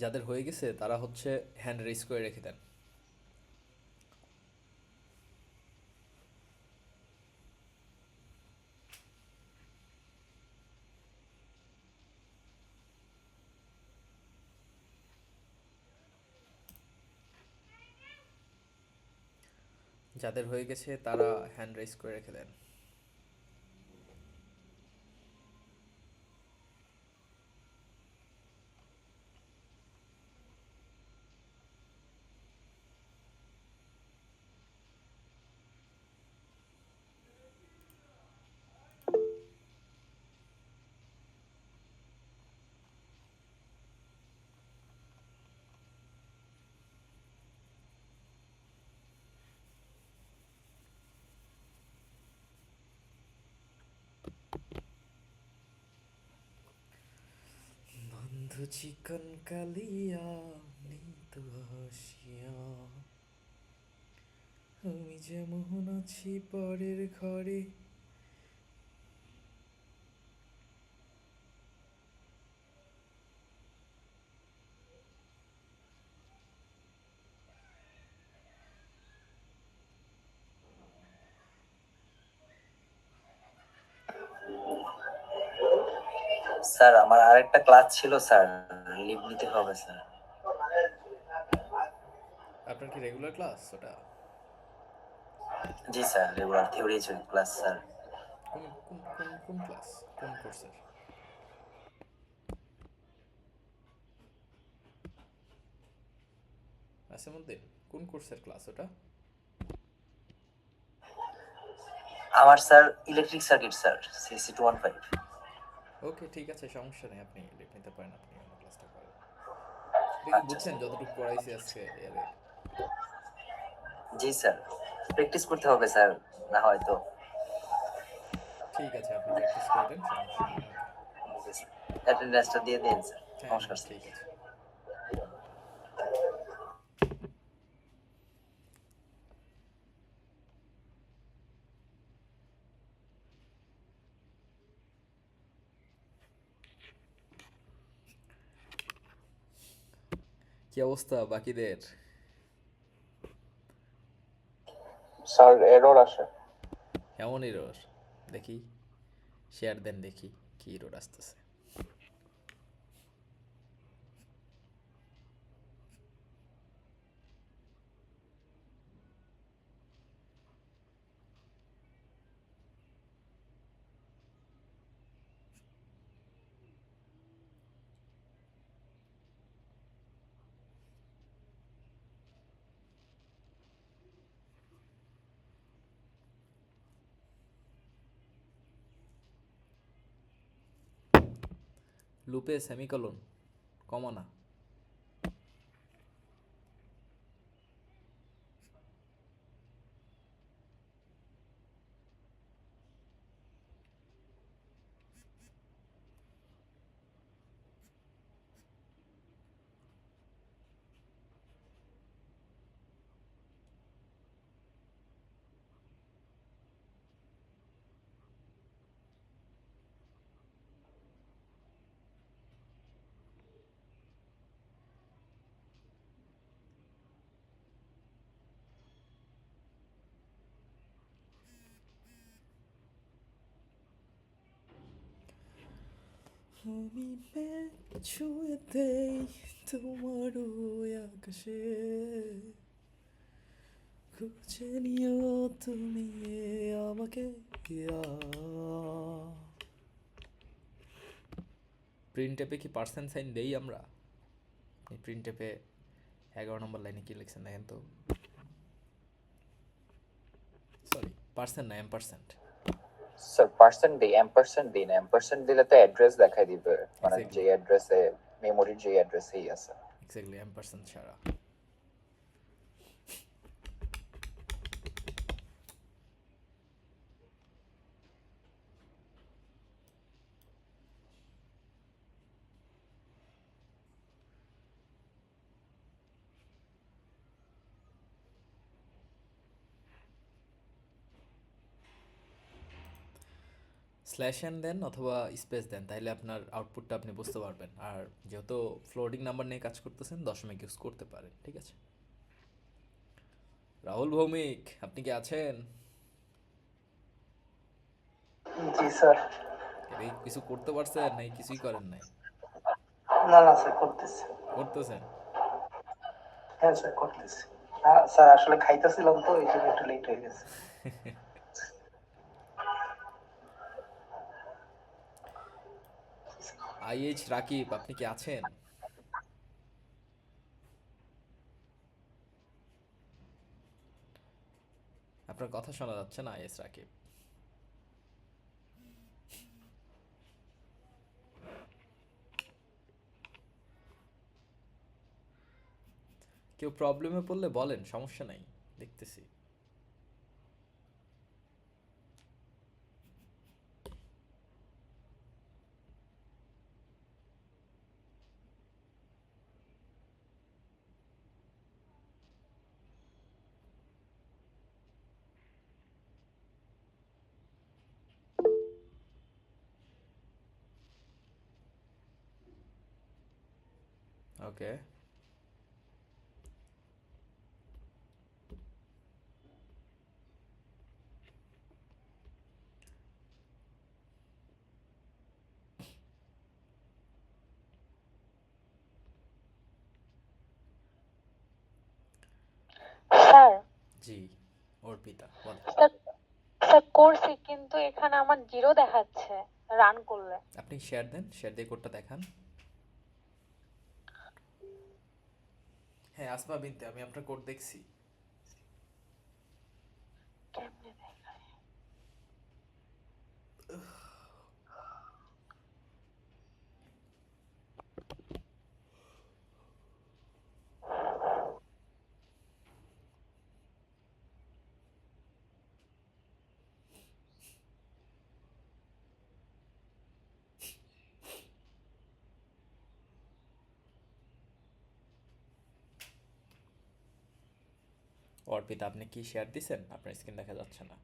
যাদের হয়ে গেছে তারা হচ্ছে হ্যান্ড রেজ করে রেখে দেন। যাদের হয়ে গেছে তারা হ্যান্ড রেজ করে রেখে দেন। বন্ধু চিকন কালিয়া নিত হাসিয়া, আমি যেমন আছি পরের ঘরে। স্যার আমার আরেকটা ক্লাস ছিল স্যার, লিভ নিতে হবে স্যার। আপনার কি রেগুলার ক্লাস ওটা? জি sir, regular theory class sir. কোন ক্লাস, কোন কোর্সের? আসিমুদ্দিন, কোন কোর্সের ক্লাস ওটা? আমার sir electric circuit sir, CC 215। Okay, ঠিক আছে, সমস্যা নেই, আপনি লিভ নিতে পারেন, আপনি অন্য ক্লাসটা করেন। দেখি আচ্ছা বুঝছেন স্যার। যতটুকু পড়াইছি আজকে এর। জি স্যার, প্র্যাকটিস করতে হবে স্যার, না হয়তো। ঠিক আছে, আপনি প্র্যাকটিস করে দেন, সমস্যা নেই, ওকে। অ্যাটেন্ডেন্সটা দিয়ে দিন স্যার। হ্যাঁ হ্যাঁ, নমস্কার স্যার। ঠিক আছে। কি অবস্থা বাকিদের? স্যার এরর আসে। কেমন এরর? দেখি, শেয়ার দেন দেখি কি এরর আসতেছে। লুপে সেমিকোলন, কমা না। আমি মেঘ ছুঁয়ে দেই তোমার ওই আকাশে, খুঁজে নিও তুমি আমাকে। প্রিন্ট টেপে কি পার্সেন্ট সাইন দেই আমরা? এই প্রিন্ট টেপে 11 নম্বর লাইনে কি লিখছেন দেখেন তো। সরি, পার্সেন্ট না, এম%। স্যার পার্সেন্ট দিই, এম% দিন, এম% দিলে তো অ্যাড্রেস দেখাই দিবে, মানে যে এক্স্যাক্টলি, অ্যাড্রেসে, মেমোরির যে অ্যাড্রেসেই আছে। এক্স্যাক্টলি, এম% ছাড়া। স্ল্যাশ এন দেন অথবা স্পেস দেন, তাহলে আপনার আউটপুটটা আপনি বুঝতে পারবেন। আর যেহেতু ফ্লোটিং নাম্বার নিয়ে কাজ করতেছেন, দশমিক ইউজ করতে পারেন, ঠিক আছে? রাহুল ভৌমিক, আপনি কি আছেন? জি স্যার। এই কিছু করতে পারছেন নাই? কিছুই করেন নাই? না না স্যার, করতেছি। করতেছেন? হ্যাঁ স্যার, করতেছি। স্যার আসলে খাইতেছিলাম তো, এই জন্য একটু লেট হয়ে গেছে। আইএইচ রাকিব, আপনি কি আছেন? আপনার কথা শোনা যাচ্ছে না আইএস রাকিব। কেউ প্রবলেমে পড়লে বলেন, সমস্যা নাই, দেখতেছি। ওকে, স্যার, জি অর্পিতা বলেন। স্যার, স্যার করছি কিন্তু এখানে আমার জিরো দেখাচ্ছে রান করলে। আপনি শেয়ার দেন, শেয়ার দিয়ে কোডটা দেখান। হ্যাঁ আসমা বিনতে, আমি আপনার কোড দেখছি। কেমনে দেখায়? অর্পিতা, আপনি কি শেয়ার দিছেন? আপনার স্ক্রিন দেখা যাচ্ছে না।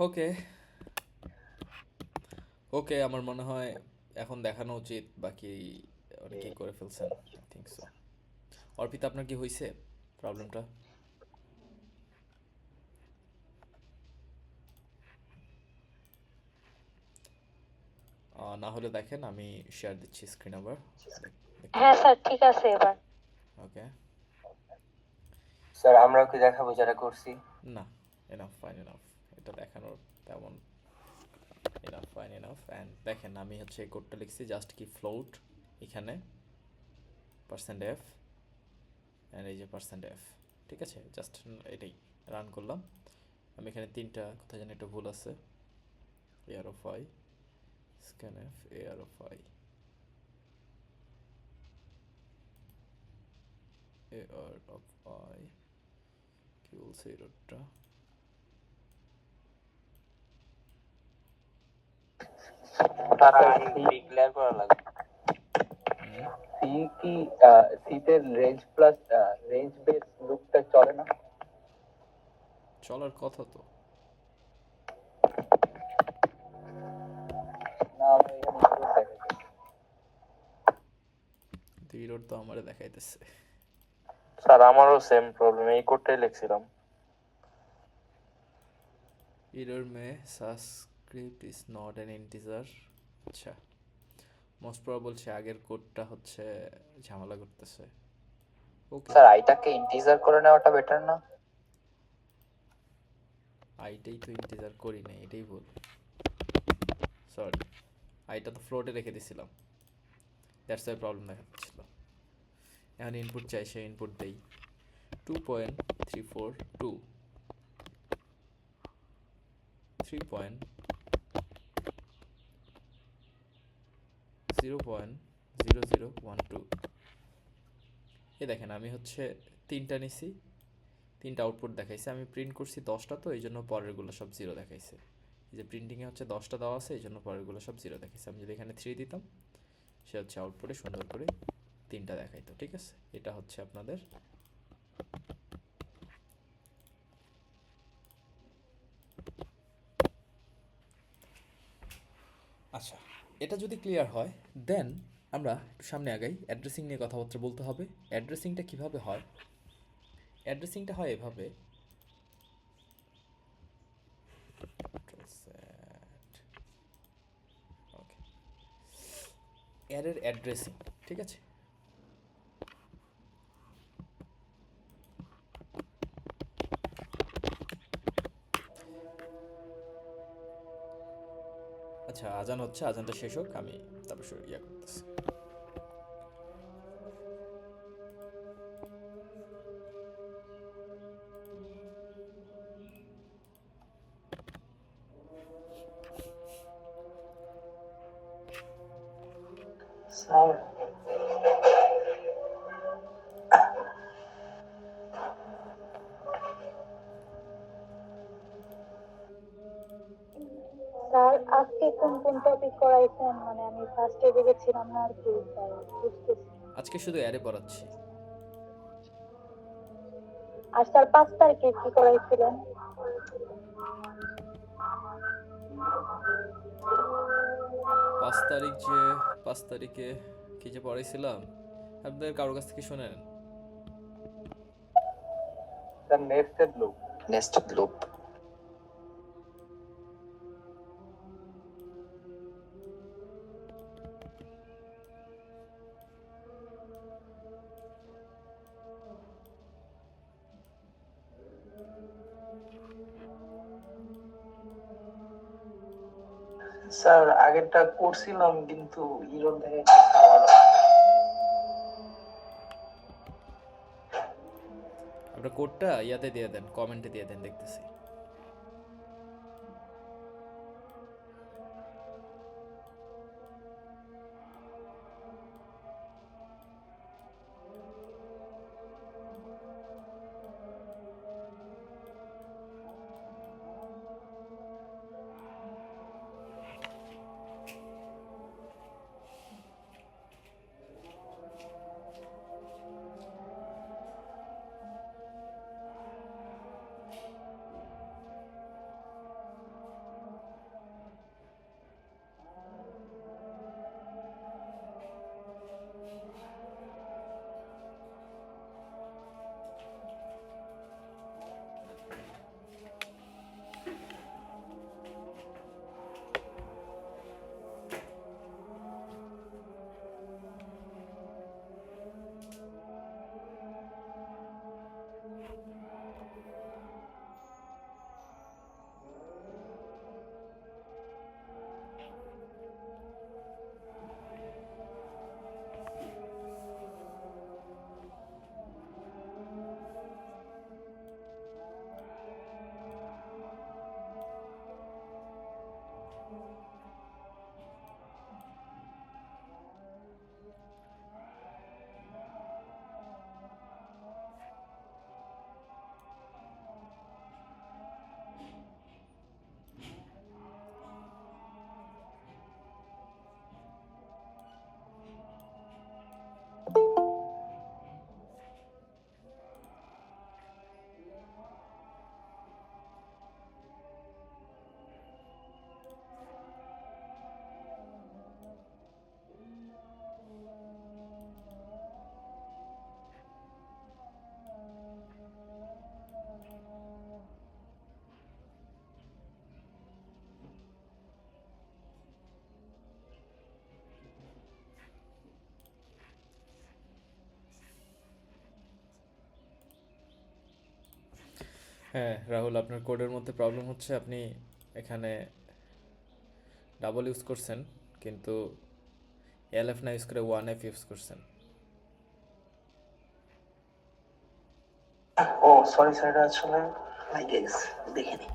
ওকে ওকে, আমার মনে হয় এখন দেখানো উচিত, বাকি অনেকেই করে ফেলছেন, আই থিঙ্ক সো। অর্পিতা, আপনার কি হয়েছে প্রবলেমটা? না হলে দেখেন, আমি শেয়ার দিচ্ছি স্ক্রিন আবার, দেখতে হ্যাঁ পারেন। স্যার, ঠিক আছে এবার। ওকে, স্যার আমরাও কি দেখাবো যারা করছি? না, এনাফ, ফাইন এনাফ, এটা দেখানোর তেমন এনাফ ফাইন এনাফ। অ্যান্ড দেখেন আমি হচ্ছে এই কোডটা লিখছি জাস্ট কি ফ্লোট এখানে %f অ্যান্ড এই যে %f, ঠিক আছে, জাস্ট এটাই রান করলাম। আমি এখানে তিনটা কোথায় জানি একটা ভুল আছে, arf scanf arf arf কি বলছে এররটা, ডিক্লেয়ার করা লাগবে। সি কি সিতে রেঞ্জ প্লাস রেঞ্জ বেস লুপটা চলে না? চলার কথা তো। না আমার এখানে error দেখাচ্ছে। এরর তো আমারে দেখাইতেছে। স্যার আমারও সেম প্রবলেম, এই কোডটাই লিখছিলাম। error में subscript is not an integer। আচ্ছা, মোস্ট প্রবাবল সে আগের কোডটা হচ্ছে ঝামেলা করতেছে। ওকে, স্যার আইটাকে ইন্টিজার করে নেওয়াটা বেটার না? আইটাই তো ইন্টিজার করি নাই, এটাই ভুল, সরি। আইটা তো ফ্লোটে রেখে দিছিলাম, দ্যাটস ওয়াই প্রবলেম দেখাচ্ছিল। এখন ইনপুট চাই, সে ইনপুট দেই 2.342 3.0012। এ দেখেন আমি হচ্ছে তিনটা নিছি, তিনটা আউটপুট দেখাইছে। আমি প্রিন্ট করছি 10টা, তো এই জন্য পরেরগুলো সব জিরো দেখাইছে। এই যে প্রিন্টিংয়ে হচ্ছে 10টা দেওয়া আছে, এই জন্য পরেরগুলো সব জিরো দেখাইছে। আমি যদি এখানে 3 দিতাম, সে হচ্ছে আউটপুটে সুন্দর করে তিনটা দেখাইতো, ঠিক আছে। এটা হচ্ছে আপনাদের আচ্ছা। এটা যদি ক্লিয়ার হয় দেন আমরা একটু সামনে আগাই। অ্যাড্রেসিং নিয়ে কথাবার্তা বলতে হবে। অ্যাড্রেসিংটা কিভাবে হয়? অ্যাড্রেসিংটা হয় এভাবে, ওকে, অ্যারের অ্যাড্রেসিং, ঠিক আছে। আচ্ছা, আজান হচ্ছে, আজানটা শেষ হোক, আমি তারপর ইয়া করতেছি। স্যার স্যার আজকে কোন কোন টপিক করাইছেন? মানে আমি ফার্স্টে ভেবেছিলাম না আর কি স্যার, বুঝতেছি না। আজকে শুধু অ্যারে পড়াচ্ছি। আর স্যার 5 তারিখে কি করাইছিলেন? 5 তারিখ যে 5 তারিখে কি যে পড়াইছিলাম, আপনাদের কারোর কাছ থেকে শুনে নেন। Sir nested loop. Nested loop. Sir আগেরটা করছিলাম কিন্তু ইরর দেখাচ্ছে আবারও। আপনার কোডটা ইয়াতে দিয়ে দেন, কমেন্টে দিয়ে দেন, দেখতেছি। হ্যাঁ রাহুল, আপনার কোডের মধ্যে প্রবলেম হচ্ছে। আপনি এখানে ডাবল ইউজ করছেন, কিন্তু এলএফ না ইউজ করে ওয়ান এফ ইউজ করছেন। ও সরি স্যার, এটা আসলে লাইক গেছে, দেখিনি।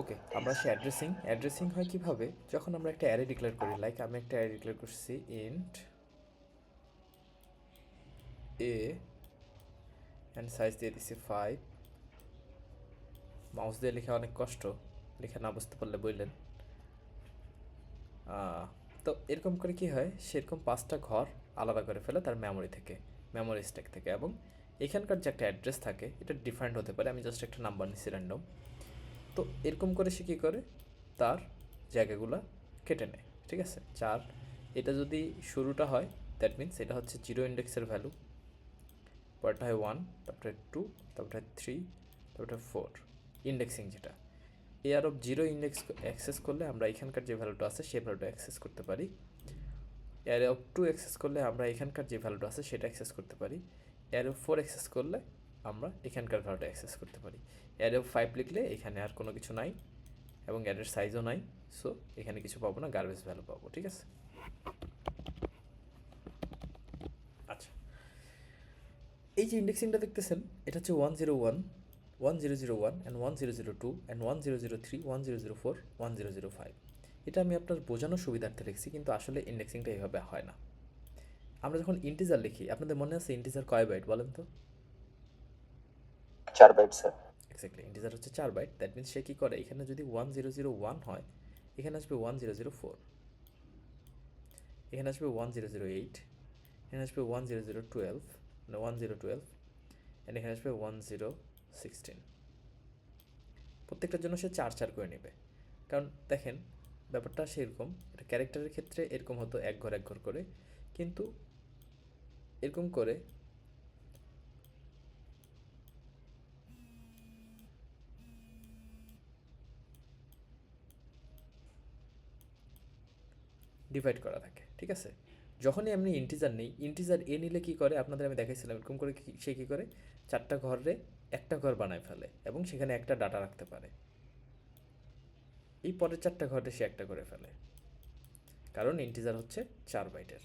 ওকে, আমরা সে অ্যাড্রেসিং হয় কিভাবে, যখন আমরা একটা অ্যারে ডিক্লেয়ার করি। লাইক আমি একটা অ্যারে ডিক্লেয়ার করছি ইন্ট এ অ্যান্ড সাইজ দিয়ে দিছি 5। মাউস দিয়ে লেখা অনেক কষ্ট, লেখা না বুঝতে পারলে বললেন। তো এরকম করে কি হয়, সেরকম 5টা ঘর আলাদা করে ফেলে তার মেমোরি থেকে, মেমোরি স্ট্যাক থেকে। এবং এখানকার যে একটা অ্যাড্রেস থাকে এটা ডিফারেন্ট হতে পারে, আমি জাস্ট একটা নাম্বার নিচ্ছি র্যান্ডম। তো এরকম করে সে কী করে, তার জায়গাগুলো কেটে নেয়। ঠিক আছে, 4, এটা যদি শুরুটা হয় দ্যাট মিনস এটা হচ্ছে 0 ইন্ডেক্সের ভ্যালু, পরেরটা হয় 1, তারপরে 2, তারপরে 3, তারপরে 4 ইন্ডেক্সিং যেটা। এয়ার অফ 0 ইন্ডেক্স অ্যাক্সেস করলে আমরা এখানকার যে ভ্যালুটা আছে সেই ভ্যালুটা অ্যাক্সেস করতে পারি। এয়ার অফ 2 অ্যাক্সেস করলে আমরা এখানকার যে ভ্যালুটা আছে সেটা অ্যাক্সেস করতে পারি। এয়ার অফ 4 অ্যাক্সেস করলে আমরা এখানকার ভ্যালুটা অ্যাক্সেস করতে পারি। এয়ার অফ 5 লিখলে এখানে আর কোনো কিছু নাই এবং অ্যারের সাইজও নাই, সো এখানে কিছু পাবো না, গার্বেজ ভ্যালু পাবো। ঠিক আছে, আচ্ছা এই যে ইন্ডেক্সিংটা দেখতেছেন এটা হচ্ছে 101, 1001 অ্যান্ড 1002 অ্যান্ড 1003, 1004, 1005। এটা আমি আপনার বোঝানোর সুবিধার্থে লিখছি, কিন্তু আসলে ইন্ডেক্সিংটা এইভাবে হয় না। আমরা যখন ইন্টিজার লিখি, আপনাদের মনে আছে ইন্টিজার কয় বাইট বলেন তো? 4 বাইট স্যার। এক্স্যাক্টলি, ইন্টিজার হচ্ছে 4 বাইট। দ্যাট মিনস সে কী করে, এখানে যদি 1001 হয় এখানে আসবে 1004, এখানে আসবে 1008, এখানে আসবে 10012, মানে 1012, অ্যান্ড এখানে আসবে 1016। প্রত্যেকটার জন্য সে 4 করে নেবে। কারণ দেখেন ব্যাপারটা সেরকম, এটা ক্যারেক্টারের ক্ষেত্রে এরকম হতো এক ঘর করে, কিন্তু এরকম করে ডিভাইড করা থাকে। ঠিক আছে, যখনই আপনি ইন্টিজার নেই, ইন্টিজার এ নিলে কী করে আপনাদের আমি দেখাইছিলাম, এরকম করে সে কী করে 4টা ঘরে একটা ঘর বানায় ফেলে এবং সেখানে একটা ডাটা রাখতে পারে। এই পরের 4টা ঘরে সে একটা করে ফেলে, কারণ ইন্টিজার হচ্ছে 4 বাইটের।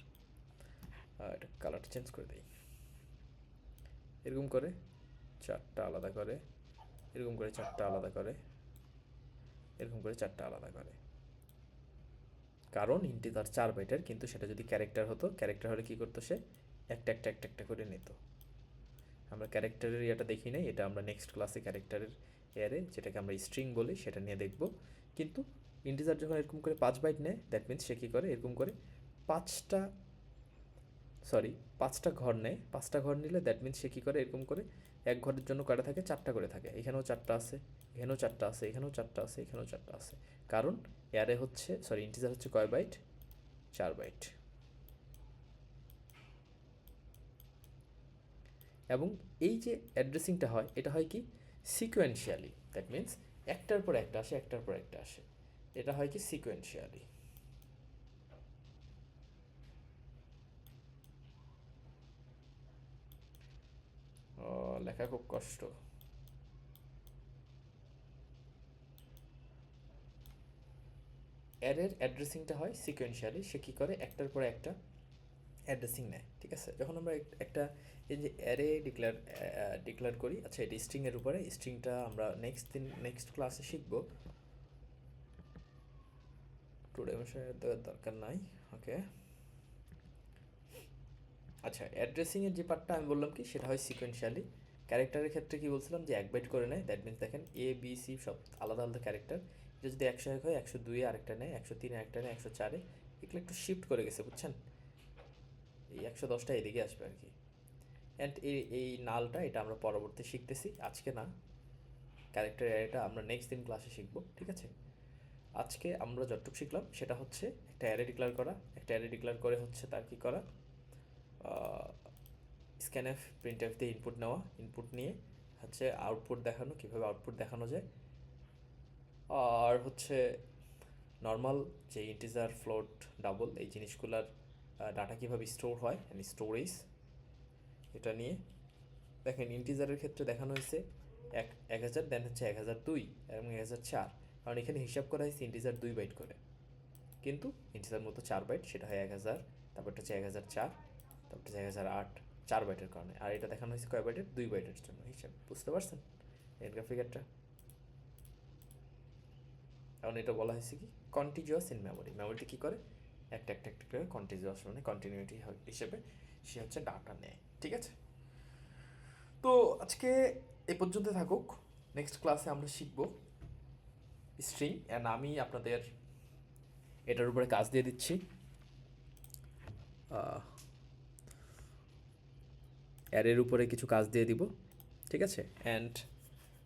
এটা কালারটা চেঞ্জ করে দিই, এরকম করে 4টা আলাদা করে, এরকম করে 4টা আলাদা করে, এরকম করে 4টা আলাদা করে। কারণ ইন্টিজার 4 বাইটের, কিন্তু সেটা যদি ক্যারেক্টার হতো, ক্যারেক্টার হলে কী করতো, সে একটা করে নিত। আমরা ক্যারেক্টারের ইয়েটা দেখি নাই, এটা আমরা নেক্সট ক্লাসে ক্যারেক্টারের এয়ারে, যেটাকে আমরা স্ট্রিং বলি, সেটা নিয়ে দেখব। কিন্তু ইন্টিজার যখন এরকম করে 5 বাইট নেয় দ্যাট মিনস সে কী করে, এরকম করে 5টা ঘর নেয়। 5টা ঘর নিলে দ্যাট মিনস সে কী করে, এরকম করে এক ঘরের জন্য কয়টা থাকে, 4টা করে থাকে। এখানেও 4টা আছে, এখানেও 4টা আছে, এখানেও 4টা আছে, এখানেও 4টা আছে। কারণ এয়ারে হচ্ছে ইন্টিজার হচ্ছে কয় বাইট, 4 বাইট। এবং এই যে অ্যাড্রেসিংটা হয় এটা হয় কি সিকোয়েন্সিয়ালি, দ্যাট মিনস একটার পর একটা আসে, একটার পর একটা আসে। এটা হয় কি সিকোয়েন্সিয়ালি। লেখা খুব কষ্ট। অ্যারের অ্যাড্রেসিংটা হয় সিকোয়েন্সিয়ালি, সে কী করে একটার পর একটা অ্যাড্রেসিং নেয়। ঠিক আছে, যখন আমরা একটা এই যে অ্যারে ডিক্লেয়ার করি, আচ্ছা এটা স্ট্রিংয়ের উপরে, স্ট্রিংটা আমরা নেক্সট ক্লাসে শিখবো, টুডে দেওয়ার দরকার নাই। ওকে, আচ্ছা অ্যাড্রেসিংয়ের যে পার্টটা আমি বললাম কি সেটা হয় সিকোয়েন্সিয়ালি। ক্যারেক্টারের ক্ষেত্রে কি বলছিলাম যে 1 বাইট করে নেয়, দ্যাট মিনস দেখেন এ বি সি সব আলাদা আলাদা ক্যারেক্টার। এটা যদি 101 হয় 102 আরেকটা নেয়, 103 আরেকটা নেয়, 104 এগুলো একটু শিফট করে গেছে বুঝছেন, এই 110টা এদিকে আসবে আর কি। অ্যান্ড এই নালটা এটা আমরা পরবর্তী শিখতেছি, আজকে না। ক্যারেক্টার অ্যারেটা আমরা নেক্সট দিন ক্লাসে শিখবো। ঠিক আছে, আজকে আমরা যতটুকু শিখলাম সেটা হচ্ছে একটা অ্যারে ডিক্লেয়ার করা, একটা অ্যারে ডিক্লেয়ার করে হচ্ছে তার কি করা, স্ক্যানএফ প্রিন্টএফ দিয়ে ইনপুট নেওয়া, ইনপুট নিয়ে হচ্ছে আউটপুট দেখানো, কীভাবে আউটপুট দেখানো যায়। আর হচ্ছে নর্মাল যে ইন্টিজার ফ্লোট ডাবল এই জিনিসগুলোর ডাটা কীভাবে স্টোর হয়, স্টোরেজ, এটা নিয়ে দেখেন ইন্টিজারের ক্ষেত্রে দেখানো হয়েছে এক হাজার, দেন হচ্ছে 1002 এবং 1004, কারণ এখানে হিসাব করা হয়েছে ইন্টিজার 2 বাইট করে, কিন্তু ইন্টিজার মতো 4 বাইট, সেটা হয় 1000, তারপরটা হচ্ছে 1004, তারপর হচ্ছে 1008, 4 বাইটের কারণে। আর এটা দেখানো হয়েছে কয় বাইটের? 2 বাইটের জন্য হিসাব, বুঝতে পারছেন এর গ্রাফিকারটা? কারণ এটা বলা হয়েছে কি কন্টিজিউয়াস ইন মেমোরি। মেমোরিতে কী করে? একটা একটা একটা করে কন্টিজিউয়াস মানে কন্টিনিউটি হিসেবে সে হচ্ছে ডাটা নেয়, ঠিক আছে? তো আজকে এই পর্যন্ত থাকুক। নেক্সট ক্লাসে আমরা শিখব স্ট্রিং, অ্যান্ড আমি আপনাদের এটার উপরে কাজ দিয়ে দিচ্ছি। অ্যারের উপরে কিছু কাজ দিয়ে দিব, ঠিক আছে? অ্যান্ড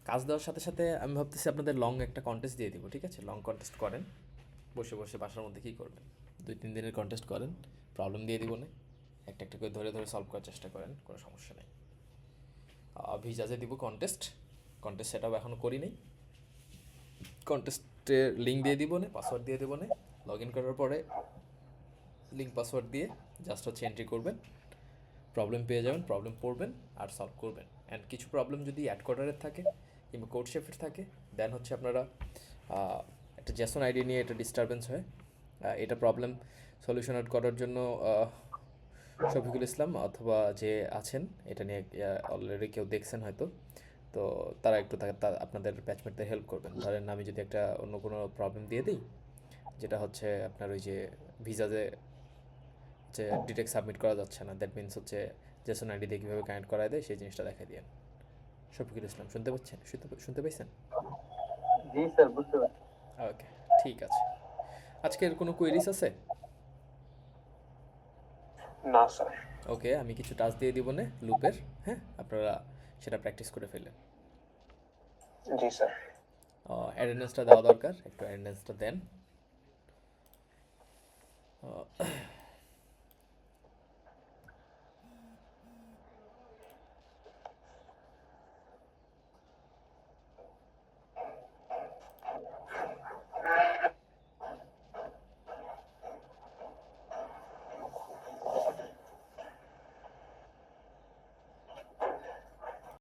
কাজ দেওয়ার সাথে সাথে আমি ভাবতেছি আপনাদের লং একটা কন্টেস্ট দিয়ে দিব, ঠিক আছে? লং কন্টেস্ট করেন, বসে বসে বাসার মধ্যে কী করবেন, 2-3 দিনের কন্টেস্ট করেন, প্রবলেম দিয়ে দিব না, একটা একটা করে ধরে ধরে সলভ করার চেষ্টা করেন, কোনো সমস্যা নেই। ভিজাজে দিব কন্টেস্ট সেটাও এখনও করি নেই। কন্টেস্টের লিঙ্ক দিয়ে দিব না, পাসওয়ার্ড দিয়ে দেবো না, লগ ইন করার পরে লিঙ্ক পাসওয়ার্ড দিয়ে জাস্ট হচ্ছে এন্ট্রি করবেন, প্রবলেম পেয়ে যাবেন, প্রবলেম পড়বেন আর সলভ করবেন। অ্যান্ড কিছু প্রবলেম যদি অ্যাড কোয়ার্টারের থাকে কিংবা কোড শেফের থাকে, দেন হচ্ছে আপনারা একটা জেসন আইডি নিয়ে এটা ডিস্টারবেন্স হয়, এটা প্রবলেম সলিউশন অ্যাড করার জন্য শফিকুল ইসলাম অথবা যে আছেন এটা নিয়ে অলরেডি কেউ দেখছেন হয়তো, তো তারা একটু আপনাদের ব্যাচমেটদের হেল্প করবেন। ধরেন আমি যদি একটা অন্য কোনো প্রবলেম দিয়ে দিই, যেটা হচ্ছে আপনার ওই যে ভিসাতে যে ডিটেক্ট সাবমিট করা যাচ্ছে না, দ্যাট মিনস হচ্ছে জেসন আইডি দিয়ে কীভাবে কানেক্ট করা দেয় সেই জিনিসটা দেখাই দিন। শফিকুল ইসলাম শুনতে পাচ্ছেন? শুনতে পাইছেন? জি স্যার, বুঝতে পারছি। ওকে, ঠিক আছে। আজকের কোনো কোয়েরিজ আছে? না স্যার। ওকে, আমি কিছু টাস্ক দিয়ে দিব না লুপের, হ্যাঁ, আপনারা সেটা প্র্যাকটিস করে ফেলেন। জি স্যার। অ্যাটেন্ডেন্সটা দেওয়া দরকার, একটু অ্যাটেন্ডেন্সটা দেন।